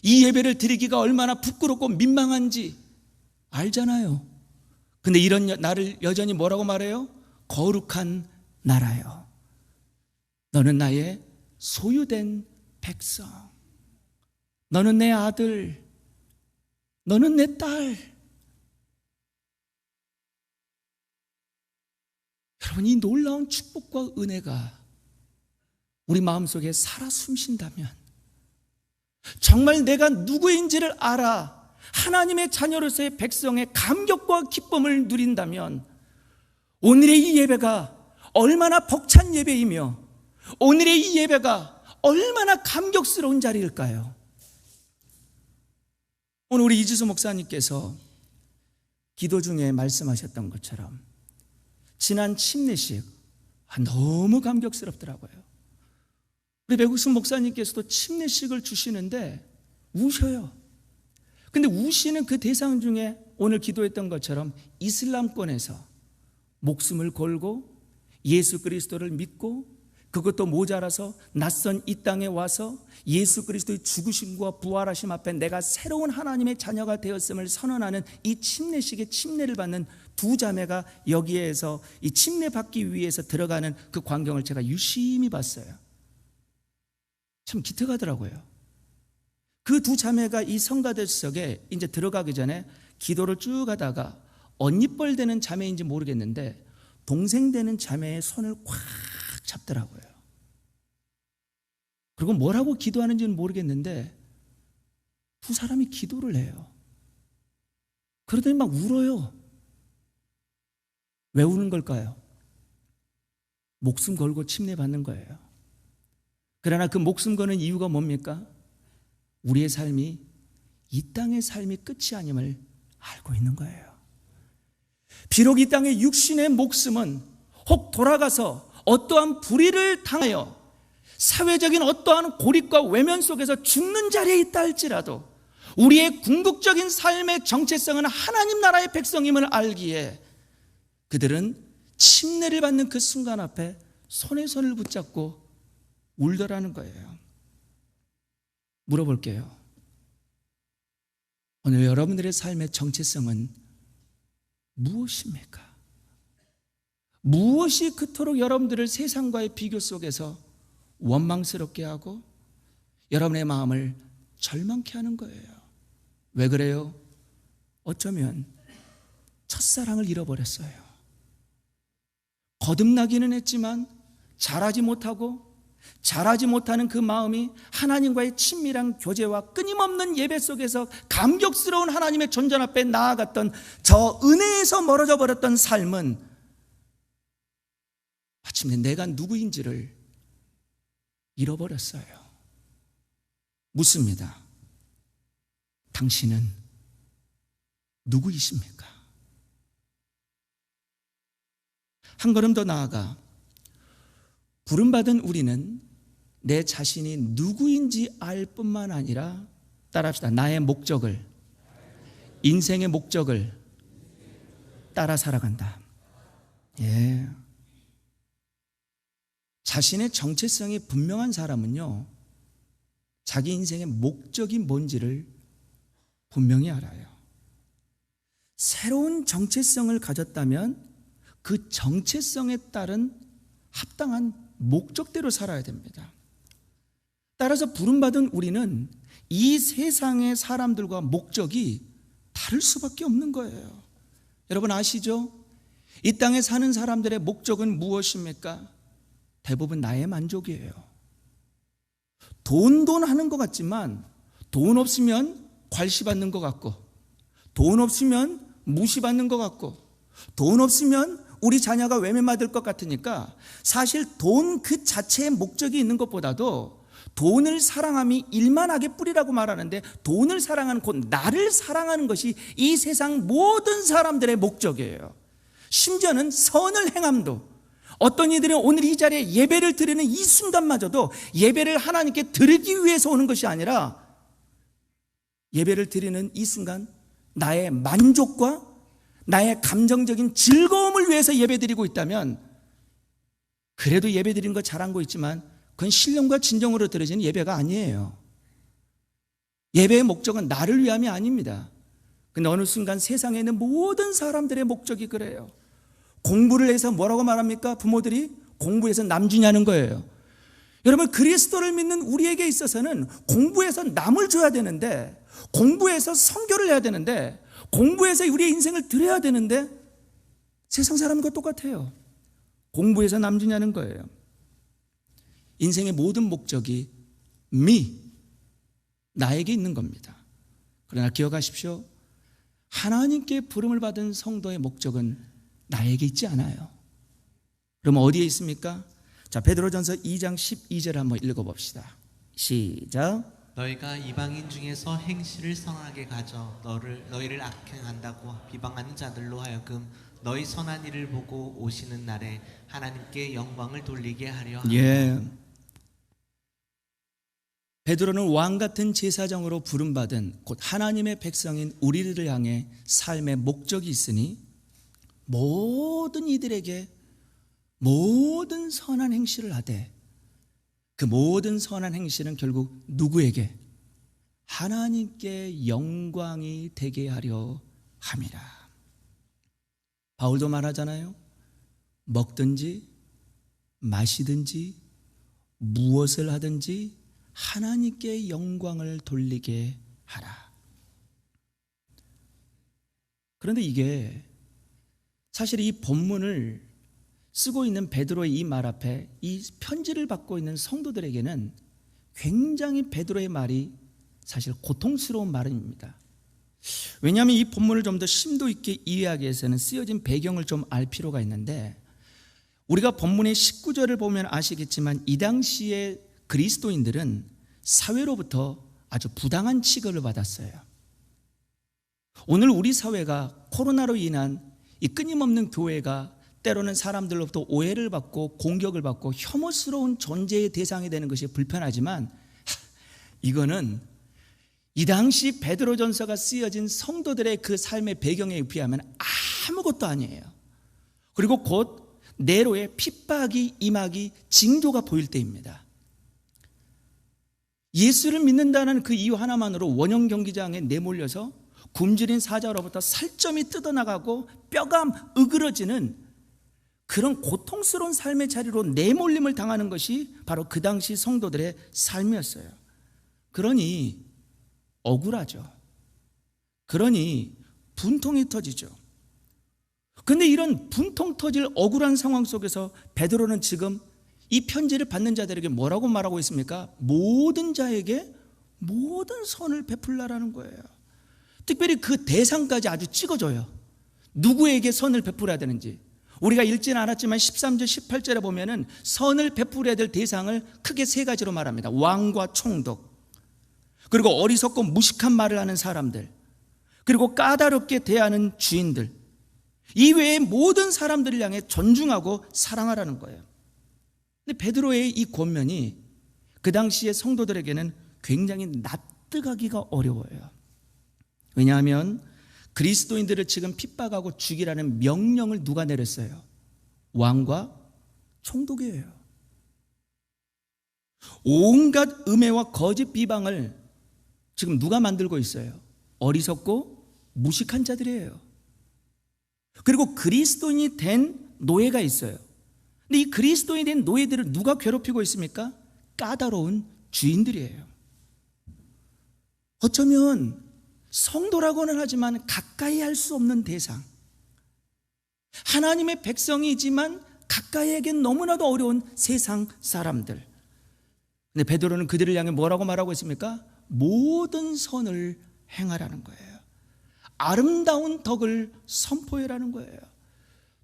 이 예배를 드리기가 얼마나 부끄럽고 민망한지 알잖아요. 근데 이런 나를 여전히 뭐라고 말해요? 거룩한 나라요, 너는 나의 소유된 백성, 너는 내 아들, 너는 내 딸. 여러분, 이 놀라운 축복과 은혜가 우리 마음속에 살아 숨쉰다면, 정말 내가 누구인지를 알아 하나님의 자녀로서의 백성의 감격과 기쁨을 누린다면, 오늘의 이 예배가 얼마나 벅찬 예배이며 오늘의 이 예배가 얼마나 감격스러운 자리일까요? 오늘 우리 이지수 목사님께서 기도 중에 말씀하셨던 것처럼 지난 침례식 너무 감격스럽더라고요. 우리 백욱순 목사님께서도 침례식을 주시는데 우셔요. 근데 우시는 그 대상 중에 오늘 기도했던 것처럼 이슬람권에서 목숨을 걸고 예수 그리스도를 믿고, 그것도 모자라서 낯선 이 땅에 와서 예수 그리스도의 죽으심과 부활하심 앞에 내가 새로운 하나님의 자녀가 되었음을 선언하는 이 침례식의 침례를 받는 두 자매가 여기에서 이 침례 받기 위해서 들어가는 그 광경을 제가 유심히 봤어요. 참 기특하더라고요. 그 두 자매가 이 성가대석에 이제 들어가기 전에 기도를 쭉 하다가 언니뻘 되는 자매인지 모르겠는데 동생 되는 자매의 손을 꽉 잡더라고요. 그리고 뭐라고 기도하는지는 모르겠는데 두 사람이 기도를 해요. 그러더니 막 울어요. 왜 우는 걸까요? 목숨 걸고 침례 받는 거예요. 그러나 그 목숨 거는 이유가 뭡니까? 우리의 삶이 이 땅의 삶이 끝이 아님을 알고 있는 거예요. 비록 이 땅의 육신의 목숨은 혹 돌아가서 어떠한 불의를 당하여 사회적인 어떠한 고립과 외면 속에서 죽는 자리에 있다 할지라도 우리의 궁극적인 삶의 정체성은 하나님 나라의 백성임을 알기에 그들은 침례를 받는 그 순간 앞에 손에 손을 붙잡고 울더라는 거예요. 물어볼게요. 오늘 여러분들의 삶의 정체성은 무엇입니까? 무엇이 그토록 여러분들을 세상과의 비교 속에서 원망스럽게 하고 여러분의 마음을 절망케 하는 거예요? 왜 그래요? 어쩌면 첫사랑을 잃어버렸어요. 거듭나기는 했지만 자라지 못하고 자라지 못하는 그 마음이 하나님과의 친밀한 교제와 끊임없는 예배 속에서 감격스러운 하나님의 존전 앞에 나아갔던 저 은혜에서 멀어져 버렸던 삶은 마침내 내가 누구인지를 잃어버렸어요. 묻습니다. 당신은 누구이십니까? 한 걸음 더 나아가 부름받은 우리는 내 자신이 누구인지 알 뿐만 아니라 따라합시다. 나의 목적을, 인생의 목적을 따라 살아간다. 예. 자신의 정체성이 분명한 사람은요, 자기 인생의 목적이 뭔지를 분명히 알아요. 새로운 정체성을 가졌다면 그 정체성에 따른 합당한 목적대로 살아야 됩니다. 따라서 부름받은 우리는 이 세상의 사람들과 목적이 다를 수밖에 없는 거예요. 여러분 아시죠? 이 땅에 사는 사람들의 목적은 무엇입니까? 대부분 나의 만족이에요. 돈 하는 것 같지만 돈 없으면 괄시받는 것 같고, 돈 없으면 무시받는 것 같고, 돈 없으면 우리 자녀가 외면받을 것 같으니까 사실 돈 그 자체의 목적이 있는 것보다도 돈을 사랑함이 일만하게 뿌리라고 말하는데, 돈을 사랑하는 곧 나를 사랑하는 것이 이 세상 모든 사람들의 목적이에요. 심지어는 선을 행함도, 어떤 이들은 오늘 이 자리에 예배를 드리는 이 순간마저도 예배를 하나님께 드리기 위해서 오는 것이 아니라 예배를 드리는 이 순간 나의 만족과 나의 감정적인 즐거움을 위해서 예배드리고 있다면, 그래도 예배드리는 거 잘한 거 있지만 그건 신령과 진정으로 드려지는 예배가 아니에요. 예배의 목적은 나를 위함이 아닙니다. 근데 어느 순간 세상에 있는 모든 사람들의 목적이 그래요. 공부를 해서 뭐라고 말합니까? 부모들이 공부해서 남 주냐는 거예요. 여러분, 그리스도를 믿는 우리에게 있어서는 공부해서 남을 줘야 되는데, 공부해서 선교를 해야 되는데, 공부해서 우리의 인생을 드려야 되는데, 세상 사람과 똑같아요. 공부해서 남 주냐는 거예요. 인생의 모든 목적이 나에게 있는 겁니다. 그러나 기억하십시오. 하나님께 부름을 받은 성도의 목적은 나에게 있지 않아요. 그럼 어디에 있습니까? 자, 베드로전서 2장 12절 한번 읽어봅시다. 시작. 너희가 이방인 중에서 행실을 선하게 가져 너희를 악행한다고 비방하는 자들로 하여금 너희 선한 일을 보고 오시는 날에 하나님께 영광을 돌리게 하려 합니다. 예. 베드로는 왕 같은 제사장으로 부름받은 곧 하나님의 백성인 우리를 향해 삶의 목적이 있으니 모든 이들에게 모든 선한 행실을 하되, 그 모든 선한 행실은 결국 누구에게? 하나님께 영광이 되게 하려 함이라. 바울도 말하잖아요. 먹든지 마시든지 무엇을 하든지 하나님께 영광을 돌리게 하라. 그런데 이게 사실 이 본문을 쓰고 있는 베드로의 이 말 앞에 이 편지를 받고 있는 성도들에게는 굉장히 베드로의 말이 사실 고통스러운 말입니다. 왜냐하면 이 본문을 좀 더 심도 있게 이해하기 위해서는 쓰여진 배경을 좀 알 필요가 있는데, 우리가 본문의 19절을 보면 아시겠지만 이 당시에 그리스도인들은 사회로부터 아주 부당한 취급을 받았어요. 오늘 우리 사회가 코로나로 인한 이 끊임없는 교회가 때로는 사람들로부터 오해를 받고 공격을 받고 혐오스러운 존재의 대상이 되는 것이 불편하지만, 이거는 이 당시 베드로전서가 쓰여진 성도들의 그 삶의 배경에 비하면 아무것도 아니에요. 그리고 곧 네로의 핍박이 임하기 징조가 보일 때입니다. 예수를 믿는다는 그 이유 하나만으로 원형 경기장에 내몰려서 굶주린 사자로부터 살점이 뜯어나가고 뼈가 으그러지는 그런 고통스러운 삶의 자리로 내몰림을 당하는 것이 바로 그 당시 성도들의 삶이었어요. 그러니 억울하죠. 그러니 분통이 터지죠. 그런데 이런 분통 터질 억울한 상황 속에서 베드로는 지금 이 편지를 받는 자들에게 뭐라고 말하고 있습니까? 모든 자에게 모든 선을 베풀라라는 거예요. 특별히 그 대상까지 아주 찍어줘요. 누구에게 선을 베풀어야 되는지. 우리가 읽지는 않았지만 13절 18절에 보면은 선을 베풀어야 될 대상을 크게 세 가지로 말합니다. 왕과 총독, 그리고 어리석고 무식한 말을 하는 사람들, 그리고 까다롭게 대하는 주인들, 이 외의 모든 사람들을 향해 존중하고 사랑하라는 거예요. 근데 베드로의 이 권면이 그 당시의 성도들에게는 굉장히 납득하기가 어려워요. 왜냐하면 그리스도인들을 지금 핍박하고 죽이라는 명령을 누가 내렸어요? 왕과 총독이에요. 온갖 음해와 거짓 비방을 지금 누가 만들고 있어요? 어리석고 무식한 자들이에요. 그리고 그리스도인이 된 노예가 있어요. 근데 이 그리스도인이 된 노예들을 누가 괴롭히고 있습니까? 까다로운 주인들이에요. 어쩌면 성도라고는 하지만 가까이 할 수 없는 대상, 하나님의 백성이지만 가까이에겐 너무나도 어려운 세상 사람들. 근데 베드로는 그들을 향해 뭐라고 말하고 있습니까? 모든 선을 행하라는 거예요. 아름다운 덕을 선포해라는 거예요.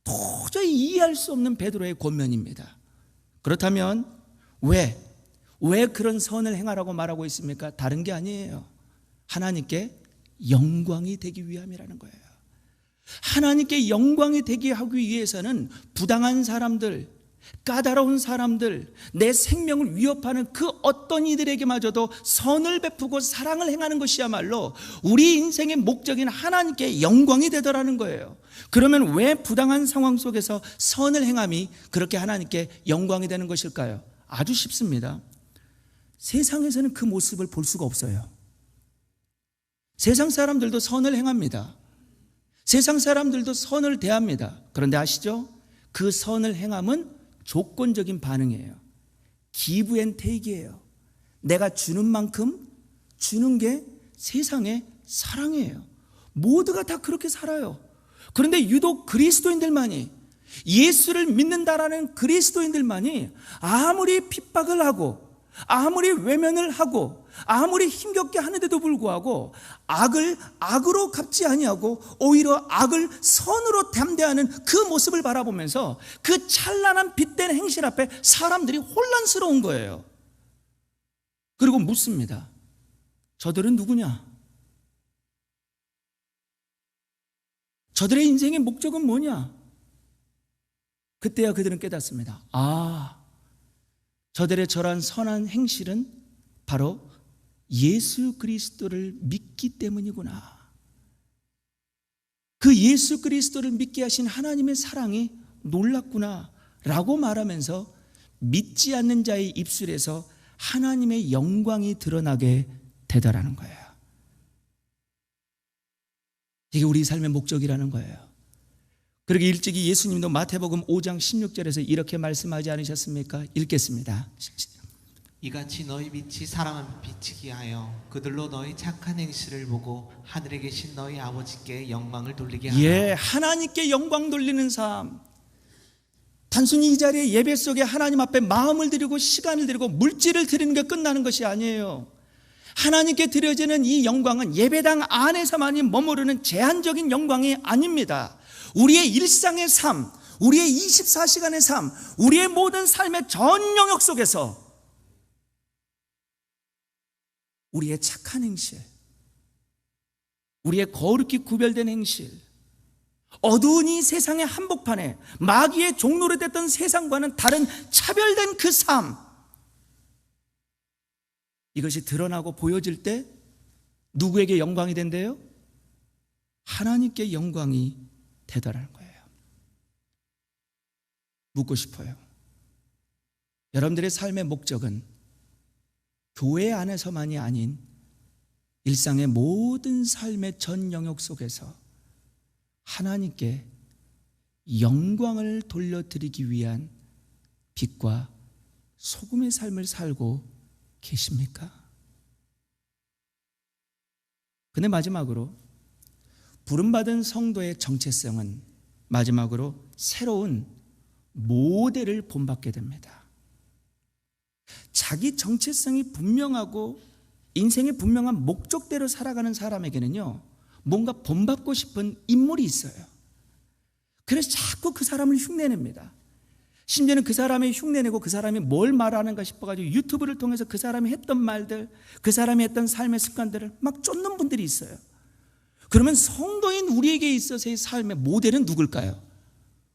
도저히 이해할 수 없는 베드로의 권면입니다. 그렇다면 왜 그런 선을 행하라고 말하고 있습니까? 다른 게 아니에요. 하나님께 영광이 되기 위함이라는 거예요. 하나님께 영광이 되게 하기 위해서는 부당한 사람들, 까다로운 사람들, 내 생명을 위협하는 그 어떤 이들에게마저도 선을 베푸고 사랑을 행하는 것이야말로 우리 인생의 목적인 하나님께 영광이 되더라는 거예요. 그러면 왜 부당한 상황 속에서 선을 행함이 그렇게 하나님께 영광이 되는 것일까요? 아주 쉽습니다. 세상에서는 그 모습을 볼 수가 없어요. 세상 사람들도 선을 행합니다. 세상 사람들도 선을 대합니다. 그런데 아시죠? 그 선을 행함은 조건적인 반응이에요. give and take이에요. 내가 주는 만큼 주는 게 세상의 사랑이에요. 모두가 다 그렇게 살아요. 그런데 유독 그리스도인들만이, 예수를 믿는다라는 그리스도인들만이 아무리 핍박을 하고 아무리 외면을 하고 아무리 힘겹게 하는데도 불구하고 악을 악으로 갚지 아니하고 오히려 악을 선으로 담대하는 그 모습을 바라보면서 그 찬란한 빛된 행실 앞에 사람들이 혼란스러운 거예요. 그리고 묻습니다. 저들은 누구냐? 저들의 인생의 목적은 뭐냐? 그때야 그들은 깨닫습니다. 저들의 저러한 선한 행실은 바로 예수 그리스도를 믿기 때문이구나. 그 예수 그리스도를 믿게 하신 하나님의 사랑이 놀랍구나 라고 말하면서 믿지 않는 자의 입술에서 하나님의 영광이 드러나게 되더라는 거예요. 이게 우리 삶의 목적이라는 거예요. 그러게 일찍이 예수님도 마태복음 5장 16절에서 이렇게 말씀하지 않으셨습니까? 읽겠습니다. 이같이 너희 빛이 사람 앞에 비치게 하여 그들로 너희 착한 행실을 보고 하늘에 계신 너희 아버지께 영광을 돌리게 하라. 하나님께 영광 돌리는 삶. 단순히 이 자리에 예배 속에 하나님 앞에 마음을 드리고 시간을 드리고 물질을 드리는 게 끝나는 것이 아니에요. 하나님께 드려지는 이 영광은 예배당 안에서만이 머무르는 제한적인 영광이 아닙니다. 우리의 일상의 삶, 우리의 24시간의 삶, 우리의 모든 삶의 전 영역 속에서 우리의 착한 행실, 우리의 거룩히 구별된 행실, 어두운 이 세상의 한복판에 마귀의 종로로 됐던 세상과는 다른 차별된 그 삶, 이것이 드러나고 보여질 때 누구에게 영광이 된대요? 하나님께 영광이 되더라는 거예요. 묻고 싶어요. 여러분들의 삶의 목적은 교회 안에서만이 아닌 일상의 모든 삶의 전 영역 속에서 하나님께 영광을 돌려드리기 위한 빛과 소금의 삶을 살고 계십니까? 근데 마지막으로 부름받은 성도의 정체성은 마지막으로 새로운 모델을 본받게 됩니다. 자기 정체성이 분명하고 인생의 분명한 목적대로 살아가는 사람에게는요, 뭔가 본받고 싶은 인물이 있어요. 그래서 자꾸 그 사람을 흉내냅니다. 심지어는 그 사람이 흉내내고 그 사람이 뭘 말하는가 싶어가지고 유튜브를 통해서 그 사람이 했던 말들, 그 사람이 했던 삶의 습관들을 막 쫓는 분들이 있어요. 그러면 성도인 우리에게 있어서의 삶의 모델은 누굴까요?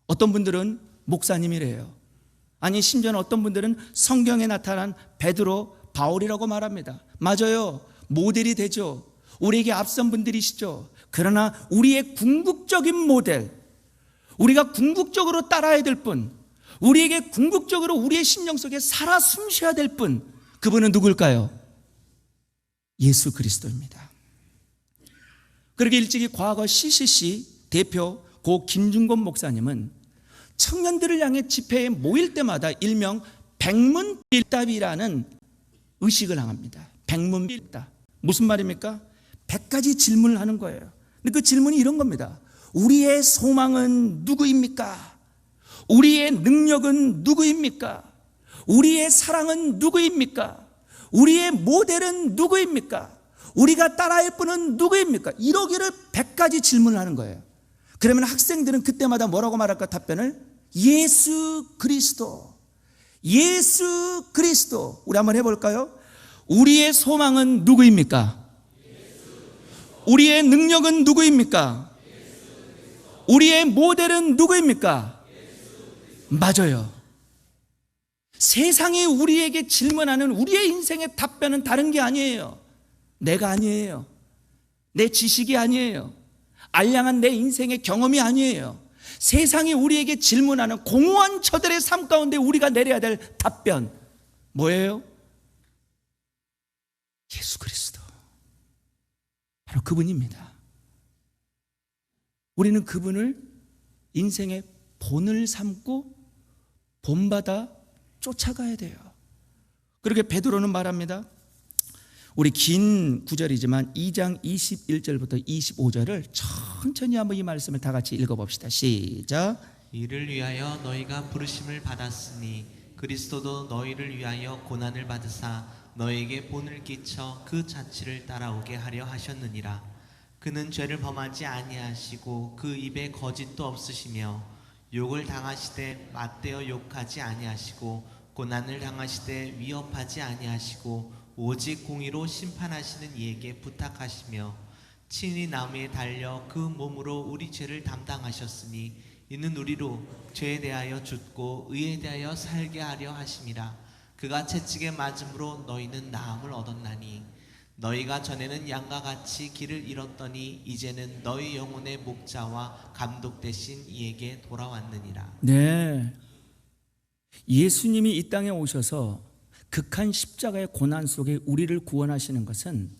어떤 분들은 목사님이래요. 아니, 심지어는 어떤 분들은 성경에 나타난 베드로, 바울이라고 말합니다. 맞아요. 모델이 되죠. 우리에게 앞선 분들이시죠. 그러나 우리의 궁극적인 모델, 우리가 궁극적으로 따라야 될 분, 우리에게 궁극적으로 우리의 심령 속에 살아 숨쉬어야 될 분, 그분은 누굴까요? 예수 그리스도입니다. 그렇게 일찍이 과거 CCC 대표 고 김준곤 목사님은 청년들을 향해 집회에 모일 때마다 일명 백문빌답이라는 의식을 항합니다. 백문빌답. 무슨 말입니까? 100가지 질문을 하는 거예요. 근데 그 질문이 이런 겁니다. 우리의 소망은 누구입니까? 우리의 능력은 누구입니까? 우리의 사랑은 누구입니까? 우리의 모델은 누구입니까? 우리가 따라할 분은 누구입니까? 이러기를 100가지 질문을 하는 거예요. 그러면 학생들은 그때마다 뭐라고 말할까? 답변을 예수 그리스도, 예수 그리스도. 우리 한번 해볼까요? 우리의 소망은 누구입니까? 우리의 능력은 누구입니까? 우리의 모델은 누구입니까? 맞아요. 세상이 우리에게 질문하는 우리의 인생의 답변은 다른 게 아니에요. 내가 아니에요. 내 지식이 아니에요. 알량한 내 인생의 경험이 아니에요. 세상이 우리에게 질문하는 공허한 저들의 삶 가운데 우리가 내려야 될 답변 뭐예요? 예수 그리스도. 바로 그분입니다. 우리는 그분을 인생의 본을 삼고 본받아 쫓아가야 돼요. 그렇게 베드로는 말합니다. 우리 긴 구절이지만 2장 21절부터 25절을 천천히 한번 이 말씀을 다 같이 읽어봅시다. 시작. 이를 위하여 너희가 부르심을 받았으니 그리스도도 너희를 위하여 고난을 받으사 너희에게 본을 끼쳐 그 자취를 따라오게 하려 하셨느니라. 그는 죄를 범하지 아니하시고 그 입에 거짓도 없으시며 욕을 당하시되 맞대어 욕하지 아니하시고 고난을 당하시되 위협하지 아니하시고 오직 공의로 심판하시는 이에게 부탁하시며 친히 나무에 달려 그 몸으로 우리 죄를 담당하셨으니 이는 우리로 죄에 대하여 죽고 의에 대하여 살게 하려 하심이라. 그가 채찍에 맞음으로 너희는 나음을 얻었나니 너희가 전에는 양과 같이 길을 잃었더니 이제는 너희 영혼의 목자와 감독 되신 이에게 돌아왔느니라. 네, 예수님이 이 땅에 오셔서 극한 십자가의 고난 속에 우리를 구원하시는 것은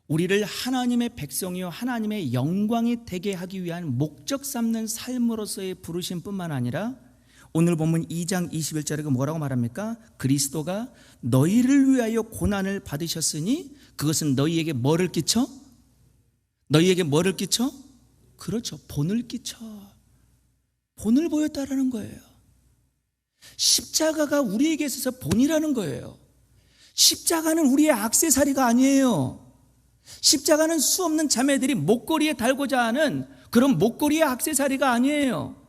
우리를 하나님의 백성이요 하나님의 영광이 되게 하기 위한 목적 삼는 삶으로서의 부르심 뿐만 아니라 오늘 본문 2장 21절에 뭐라고 말합니까? 그리스도가 너희를 위하여 고난을 받으셨으니 그것은 너희에게 뭐를 끼쳐? 너희에게 뭐를 끼쳐? 그렇죠. 본을 끼쳐. 본을 보였다라는 거예요. 십자가가 우리에게 있어서 본이라는 거예요. 십자가는 우리의 액세서리가 아니에요. 십자가는 수없는 자매들이 목걸이에 달고자 하는 그런 목걸이의 액세서리가 아니에요.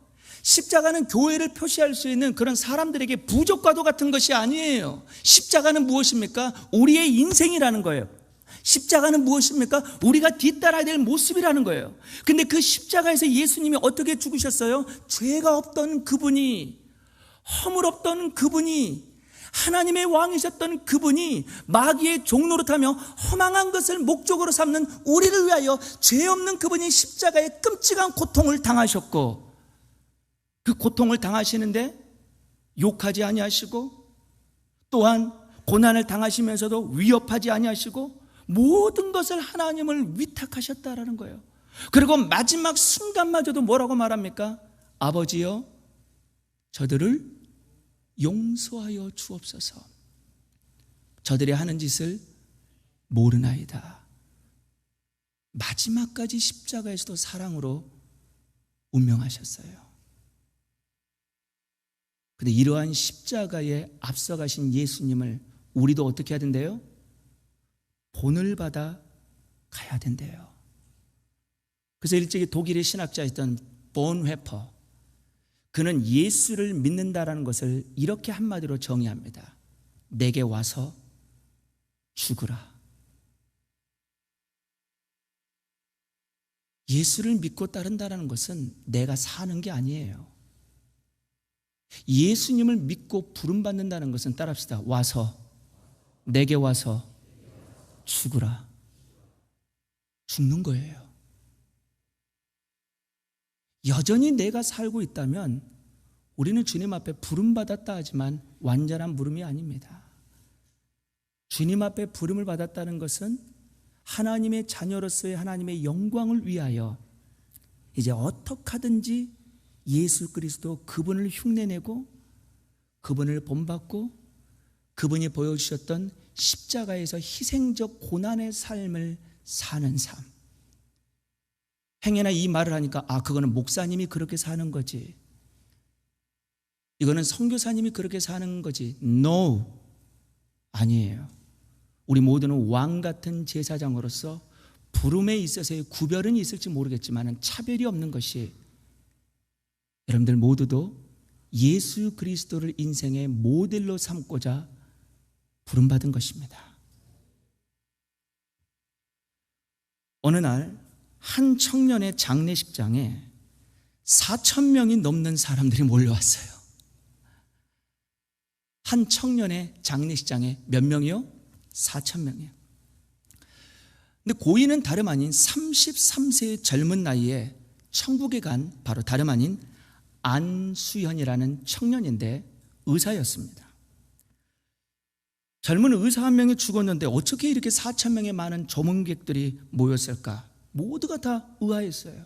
십자가는 교회를 표시할 수 있는 그런 사람들에게 부족과도 같은 것이 아니에요. 십자가는 무엇입니까? 우리의 인생이라는 거예요. 십자가는 무엇입니까? 우리가 뒤따라야 될 모습이라는 거예요. 근데 그 십자가에서 예수님이 어떻게 죽으셨어요? 죄가 없던 그분이, 허물 없던 그분이, 하나님의 왕이셨던 그분이 마귀의 종노릇하며 허망한 것을 목적으로 삼는 우리를 위하여 죄 없는 그분이 십자가에 끔찍한 고통을 당하셨고, 그 고통을 당하시는데 욕하지 아니하시고 또한 고난을 당하시면서도 위협하지 아니하시고 모든 것을 하나님을 위탁하셨다라는 거예요. 그리고 마지막 순간마저도 뭐라고 말합니까? 아버지여, 저들을 용서하여 주옵소서. 저들이 하는 짓을 모르나이다. 마지막까지 십자가에서도 사랑으로 운명하셨어요. 근데 이러한 십자가에 앞서가신 예수님을 우리도 어떻게 해야 된대요? 본을 받아 가야 된대요. 그래서 일찍이 독일의 신학자였던 본회퍼, 그는 예수를 믿는다라는 것을 이렇게 한마디로 정의합니다. 내게 와서 죽으라. 예수를 믿고 따른다라는 것은 내가 사는 게 아니에요. 예수님을 믿고 부름받는다는 것은, 따라합시다. 와서, 내게 와서 죽으라. 죽는 거예요. 여전히 내가 살고 있다면 우리는 주님 앞에 부름받았다 하지만 완전한 부름이 아닙니다. 주님 앞에 부름을 받았다는 것은 하나님의 자녀로서의 하나님의 영광을 위하여 이제 어떻게 하든지 예수 그리스도 그분을 흉내내고 그분을 본받고 그분이 보여주셨던 십자가에서 희생적 고난의 삶을 사는 삶. 행여나 이 말을 하니까 그거는 목사님이 그렇게 사는 거지, 이거는 선교사님이 그렇게 사는 거지. No, 아니에요. 우리 모두는 왕 같은 제사장으로서 부름에 있어서의 구별은 있을지 모르겠지만 차별이 없는 것이, 여러분들 모두도 예수 그리스도를 인생의 모델로 삼고자 부름받은 것입니다. 어느 날 한 청년의 장례식장에 4,000명이 넘는 사람들이 몰려왔어요. 한 청년의 장례식장에 몇 명이요? 4,000명이요. 근데 고인은 다름 아닌 33세의 젊은 나이에 천국에 간 바로 다름 아닌 안수현이라는 청년인데 의사였습니다. 젊은 의사 한 명이 죽었는데 어떻게 이렇게 4,000명의 많은 조문객들이 모였을까? 모두가 다 의아했어요.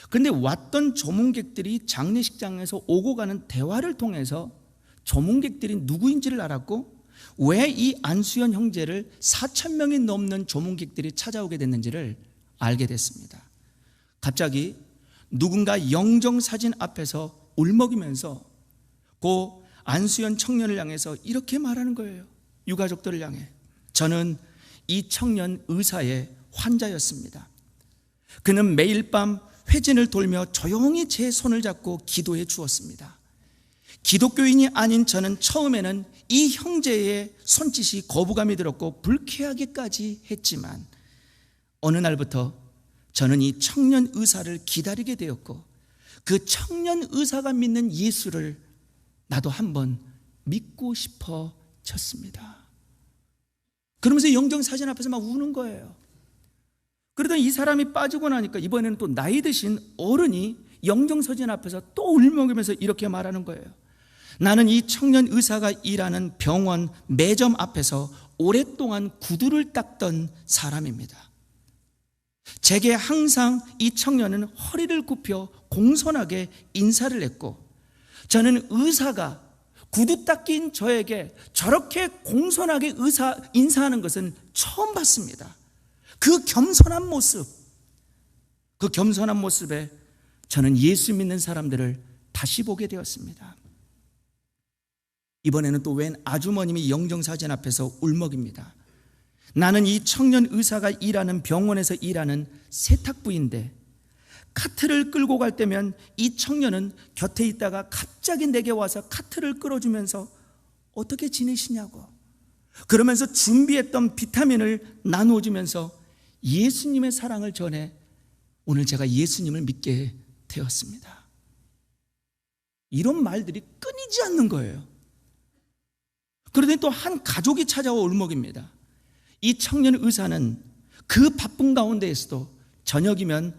그런데 왔던 조문객들이 장례식장에서 오고 가는 대화를 통해서 조문객들이 누구인지를 알았고, 왜 이 안수현 형제를 4,000명이 넘는 조문객들이 찾아오게 됐는지를 알게 됐습니다. 갑자기 누군가 영정사진 앞에서 울먹이면서 고 안수현 청년을 향해서 이렇게 말하는 거예요. 유가족들을 향해. 저는 이 청년 의사의 환자였습니다. 그는 매일 밤 회진을 돌며 조용히 제 손을 잡고 기도해 주었습니다. 기독교인이 아닌 저는 처음에는 이 형제의 손짓이 거부감이 들었고 불쾌하기까지 했지만 어느 날부터 저는 이 청년 의사를 기다리게 되었고 그 청년 의사가 믿는 예수를 나도 한번 믿고 싶어졌습니다. 그러면서 영정사진 앞에서 막 우는 거예요. 그러더니 이 사람이 빠지고 나니까 이번에는 또 나이 드신 어른이 영정사진 앞에서 또 울먹이면서 이렇게 말하는 거예요. 나는 이 청년 의사가 일하는 병원 매점 앞에서 오랫동안 구두를 닦던 사람입니다. 제게 항상 이 청년은 허리를 굽혀 공손하게 인사를 했고, 저는 의사가 구두 닦인 저에게 저렇게 공손하게 인사하는 것은 처음 봤습니다. 그 겸손한 모습에 저는 예수 믿는 사람들을 다시 보게 되었습니다. 이번에는 또 웬 아주머님이 영정사진 앞에서 울먹입니다. 나는 이 청년 의사가 일하는 병원에서 일하는 세탁부인데 카트를 끌고 갈 때면 이 청년은 곁에 있다가 갑자기 내게 와서 카트를 끌어주면서 어떻게 지내시냐고, 그러면서 준비했던 비타민을 나누어주면서 예수님의 사랑을 전해 오늘 제가 예수님을 믿게 되었습니다. 이런 말들이 끊이지 않는 거예요. 그러더니 또 한 가족이 찾아와 울먹입니다. 이 청년 의사는 그 바쁜 가운데에서도 저녁이면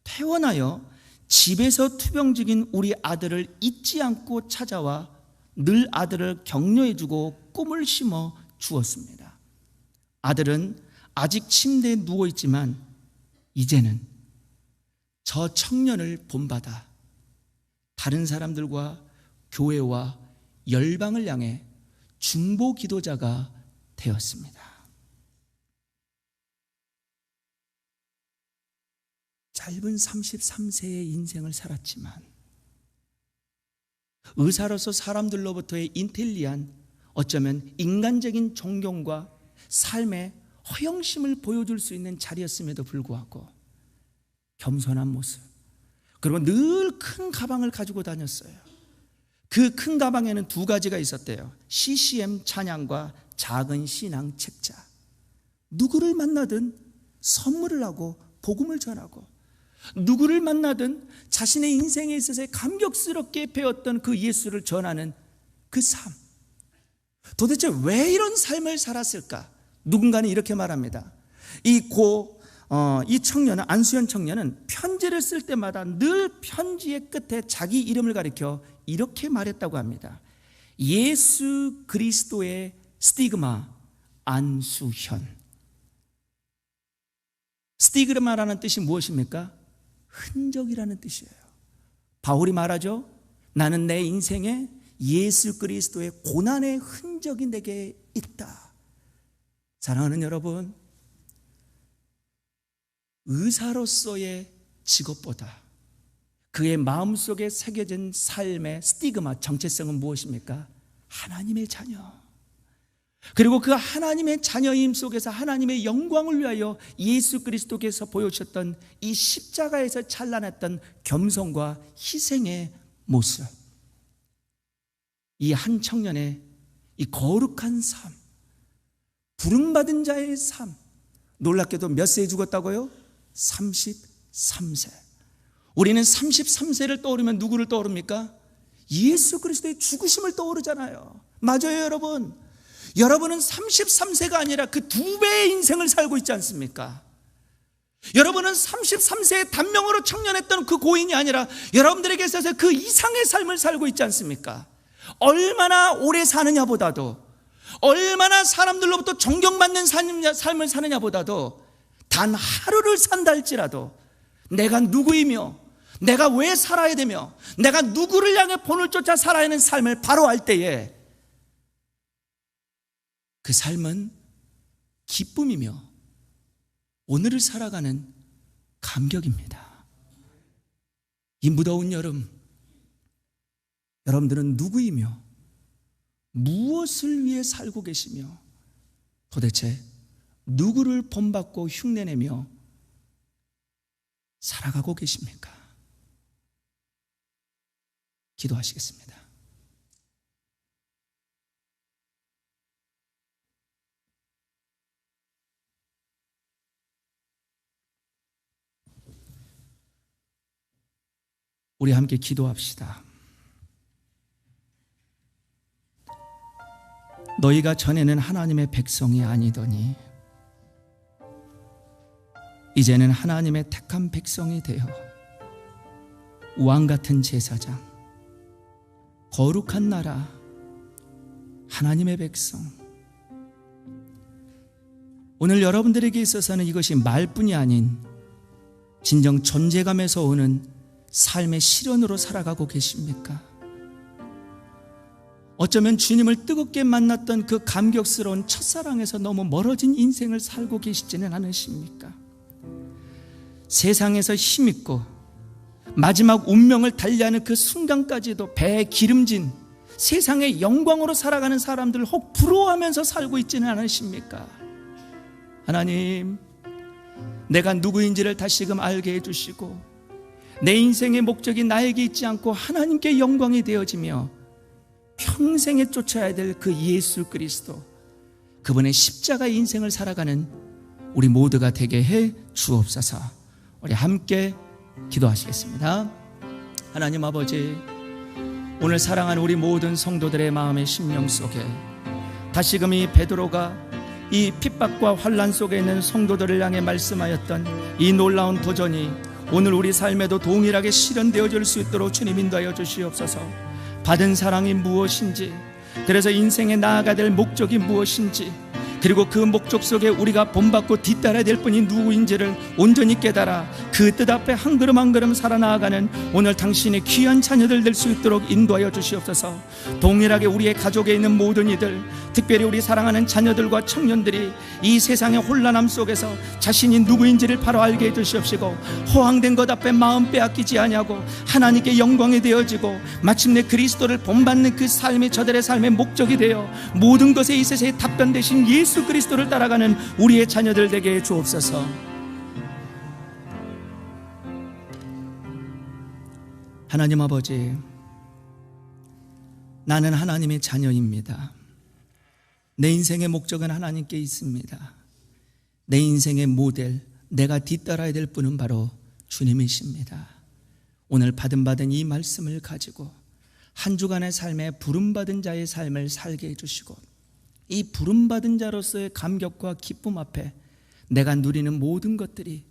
퇴원하여 집에서 투병 중인 우리 아들을 잊지 않고 찾아와 늘 아들을 격려해주고 꿈을 심어 주었습니다. 아들은 아직 침대에 누워있지만 이제는 저 청년을 본받아 다른 사람들과 교회와 열방을 향해 중보 기도자가 되었습니다. 짧은 33세의 인생을 살았지만 의사로서 사람들로부터의 인텔리한, 어쩌면 인간적인 존경과 삶의 허영심을 보여줄 수 있는 자리였음에도 불구하고 겸손한 모습, 그리고 늘 큰 가방을 가지고 다녔어요. 그 큰 가방에는 두 가지가 있었대요. CCM 찬양과 작은 신앙 책자. 누구를 만나든 선물을 하고 복음을 전하고, 누구를 만나든 자신의 인생에 있어서 감격스럽게 배웠던 그 예수를 전하는 그 삶. 도대체 왜 이런 삶을 살았을까? 누군가는 이렇게 말합니다. 이 청년은, 안수현 청년은 편지를 쓸 때마다 늘 편지의 끝에 자기 이름을 가리켜 이렇게 말했다고 합니다. 예수 그리스도의 스티그마 안수현. 스티그마라는 뜻이 무엇입니까? 흔적이라는 뜻이에요. 바울이 말하죠. 나는 내 인생에 예수 그리스도의 고난의 흔적이 내게 있다. 사랑하는 여러분, 의사로서의 직업보다 그의 마음속에 새겨진 삶의 스티그마, 정체성은 무엇입니까? 하나님의 자녀. 그리고 그 하나님의 자녀임 속에서 하나님의 영광을 위하여 예수 그리스도께서 보여주셨던 이 십자가에서 찬란했던 겸손과 희생의 모습. 이 한 청년의 이 거룩한 삶, 부름받은 자의 삶. 놀랍게도 몇 세에 죽었다고요? 33세. 우리는 33세를 떠오르면 누구를 떠오릅니까? 예수 그리스도의 죽으심을 떠오르잖아요. 맞아요, 여러분. 여러분은 33세가 아니라 그 2배의 인생을 살고 있지 않습니까? 여러분은 33세의 단명으로 청년했던 그 고인이 아니라 여러분들에게 있어서 그 이상의 삶을 살고 있지 않습니까? 얼마나 오래 사느냐보다도, 얼마나 사람들로부터 존경받는 삶을 사느냐보다도, 단 하루를 산다 할지라도 내가 누구이며 내가 왜 살아야 되며 내가 누구를 향해 본을 쫓아 살아야 하는 삶을 바로 알 때에 그 삶은 기쁨이며 오늘을 살아가는 감격입니다. 이 무더운 여름, 여러분들은 누구이며 무엇을 위해 살고 계시며 도대체 누구를 본받고 흉내내며 살아가고 계십니까? 기도하시겠습니다. 우리 함께 기도합시다. 너희가 전에는 하나님의 백성이 아니더니 이제는 하나님의 택한 백성이 되어 왕같은 제사장, 거룩한 나라, 하나님의 백성. 오늘 여러분들에게 있어서는 이것이 말뿐이 아닌 진정 존재감에서 오는 삶의 실현으로 살아가고 계십니까? 어쩌면 주님을 뜨겁게 만났던 그 감격스러운 첫사랑에서 너무 멀어진 인생을 살고 계시지는 않으십니까? 세상에서 힘있고 마지막 운명을 달리하는 그 순간까지도 배에 기름진 세상의 영광으로 살아가는 사람들을 혹 부러워하면서 살고 있지는 않으십니까? 하나님, 내가 누구인지를 다시금 알게 해주시고 내 인생의 목적이 나에게 있지 않고 하나님께 영광이 되어지며 평생에 쫓아야 될 그 예수 그리스도, 그분의 십자가 인생을 살아가는 우리 모두가 되게 해 주옵소서. 우리 함께 기도하시겠습니다. 하나님 아버지, 오늘 사랑하는 우리 모든 성도들의 마음의 심령 속에 다시금 이 베드로가 이 핍박과 환난 속에 있는 성도들을 향해 말씀하였던 이 놀라운 도전이 오늘 우리 삶에도 동일하게 실현되어질 수 있도록 주님 인도하여 주시옵소서. 받은 사랑이 무엇인지, 그래서 인생에 나아가야 될 목적이 무엇인지, 그리고 그 목적 속에 우리가 본받고 뒤따라야 될 분이 누구인지를 온전히 깨달아 그 뜻 앞에 한 걸음 한 걸음 살아나가는 오늘 당신의 귀한 자녀들 될 수 있도록 인도하여 주시옵소서. 동일하게 우리의 가족에 있는 모든 이들, 특별히 우리 사랑하는 자녀들과 청년들이 이 세상의 혼란함 속에서 자신이 누구인지를 바로 알게 해 주시옵시고, 허황된 것 앞에 마음 빼앗기지 아니하고 하나님께 영광이 되어지고 마침내 그리스도를 본받는 그 삶이 저들의 삶의 목적이 되어 모든 것에 있어서의 답변 되신 예수 그리스도를 따라가는 우리의 자녀들 되게 해 주옵소서. 하나님 아버지, 나는 하나님의 자녀입니다. 내 인생의 목적은 하나님께 있습니다. 내 인생의 모델, 내가 뒤따라야 될 분은 바로 주님이십니다. 오늘 받은 이 말씀을 가지고 한 주간의 삶에 부름받은 자의 삶을 살게 해주시고, 이 부름받은 자로서의 감격과 기쁨 앞에 내가 누리는 모든 것들이,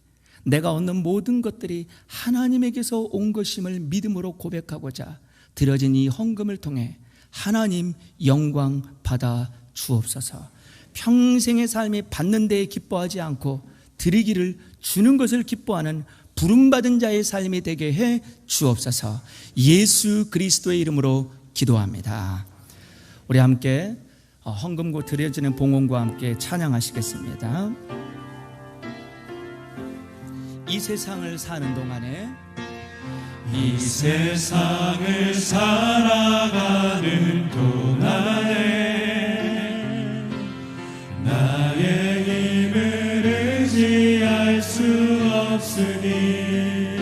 내가 얻는 모든 것들이 하나님에게서 온 것임을 믿음으로 고백하고자 드려진 이 헌금을 통해 하나님 영광 받아 주옵소서. 평생의 삶이 받는 데에 기뻐하지 않고 드리기를, 주는 것을 기뻐하는 부름받은 자의 삶이 되게 해 주옵소서. 예수 그리스도의 이름으로 기도합니다. 우리 함께 헌금고 드려지는 봉헌과 함께 찬양하시겠습니다. 이 세상을 사는 동안에, 이 세상을 살아가는 동안에 나의 힘을 의지할 수 없으니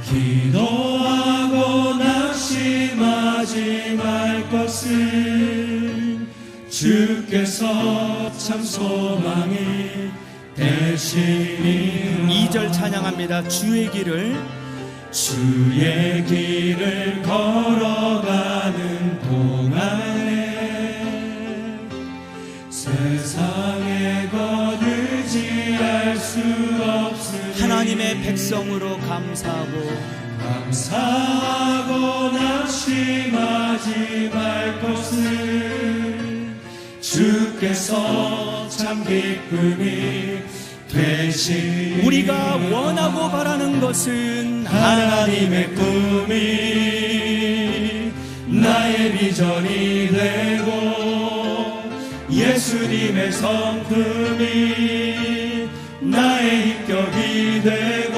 기도하고 낙심하지 말 것은 주께서 참 소망이 되시니. 2절 찬양합니다. 주의 길을 걸어가는 동안에 세상에 것 의지할 수 없으니 하나님의 백성으로 감사하고 낙심하지 말 것은 주께서 참 기쁨이 되시니. 우리가 원하고 바라는 것은 하나님의 꿈이 나의 비전이 되고 예수님의 성품이 나의 인격이 되고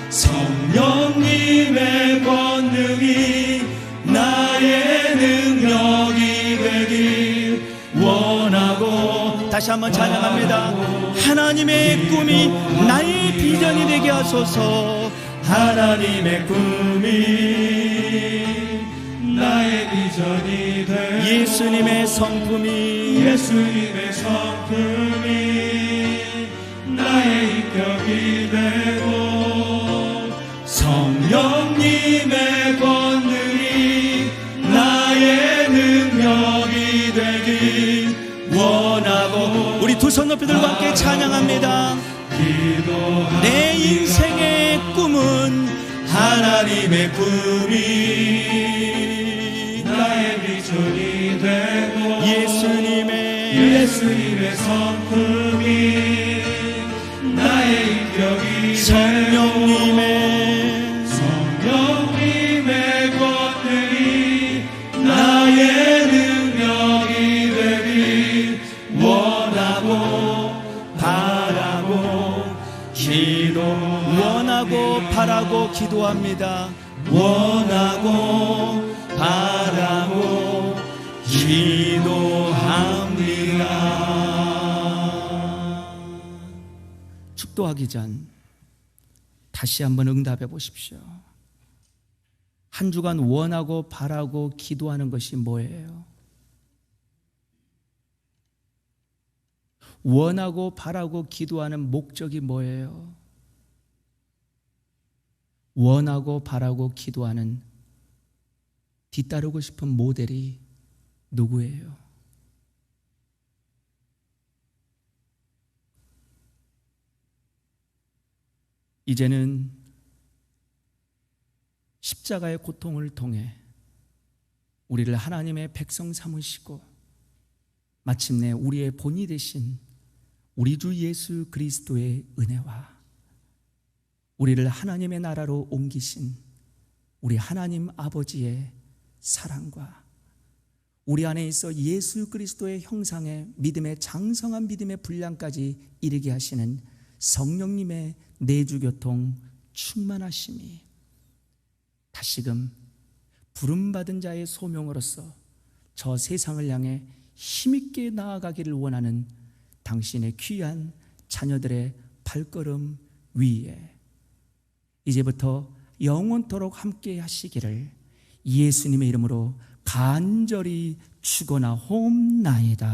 성령님의 권능이 나의 능력이 되길 원하고. 다시 한번 찬양합니다. 하나님의 꿈이 나의 비전이 되게 하소서. 하나님의 꿈이 나의 비전이 되고 예수님의 성품이 나의 인격이 되고 성령님의 권능이 나의 능력이 되길 원하고. 우리 두 손 높이 들고 함께 찬양합니다. 내 인생의 꿈은 하나님의 꿈이 나의 비전이 되고 예수님의 성품이 나의 인격이 성령님의 권능이 나의 능력이 되길 원하고 바라고 기도합니다. 원하고 바라고 기도합니다. 축도하기 전 다시 한번 응답해 보십시오. 한 주간 원하고 바라고 기도하는 것이 뭐예요? 원하고 바라고 기도하는 목적이 뭐예요? 원하고 바라고 기도하는 뒤따르고 싶은 모델이 누구예요? 이제는 십자가의 고통을 통해 우리를 하나님의 백성 삼으시고 마침내 우리의 본이 되신 우리 주 예수 그리스도의 은혜와 우리를 하나님의 나라로 옮기신 우리 하나님 아버지의 사랑과 우리 안에 있어 예수 그리스도의 형상의 믿음의 장성한 믿음의 분량까지 이르게 하시는 성령님의 내주교통 충만하심이 다시금 부름받은 자의 소명으로서 저 세상을 향해 힘있게 나아가기를 원하는 당신의 귀한 자녀들의 발걸음 위에 이제부터 영원토록 함께 하시기를 예수님의 이름으로 간절히 축원하옵나이다.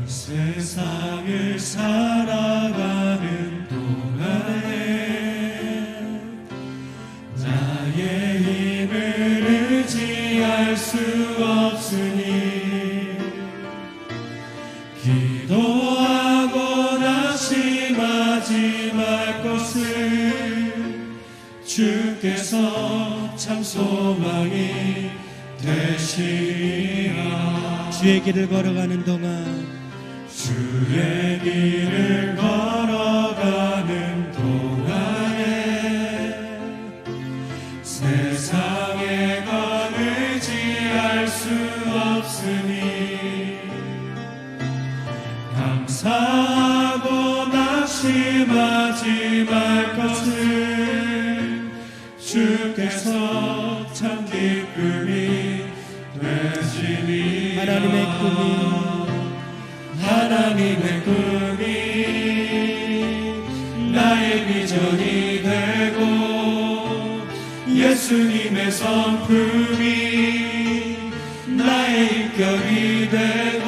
세상을 살아가는 동안에 나의 힘을 의지할 수 없으니 기도하고 낙심하지 말 것을 주께서 참 소망이 되시리라. 주의 길을 걸어가는 동안 주의 길을 걸어가는 동안에 세상의 것 의지할 수 없으니 감사하고 낙심하지 말 것을 주께서 참 기쁨이 되시니 하나님의 꿈이 하나님의 꿈이 나의 비전이 되고 예수님의 성품이 나의 인격이 되고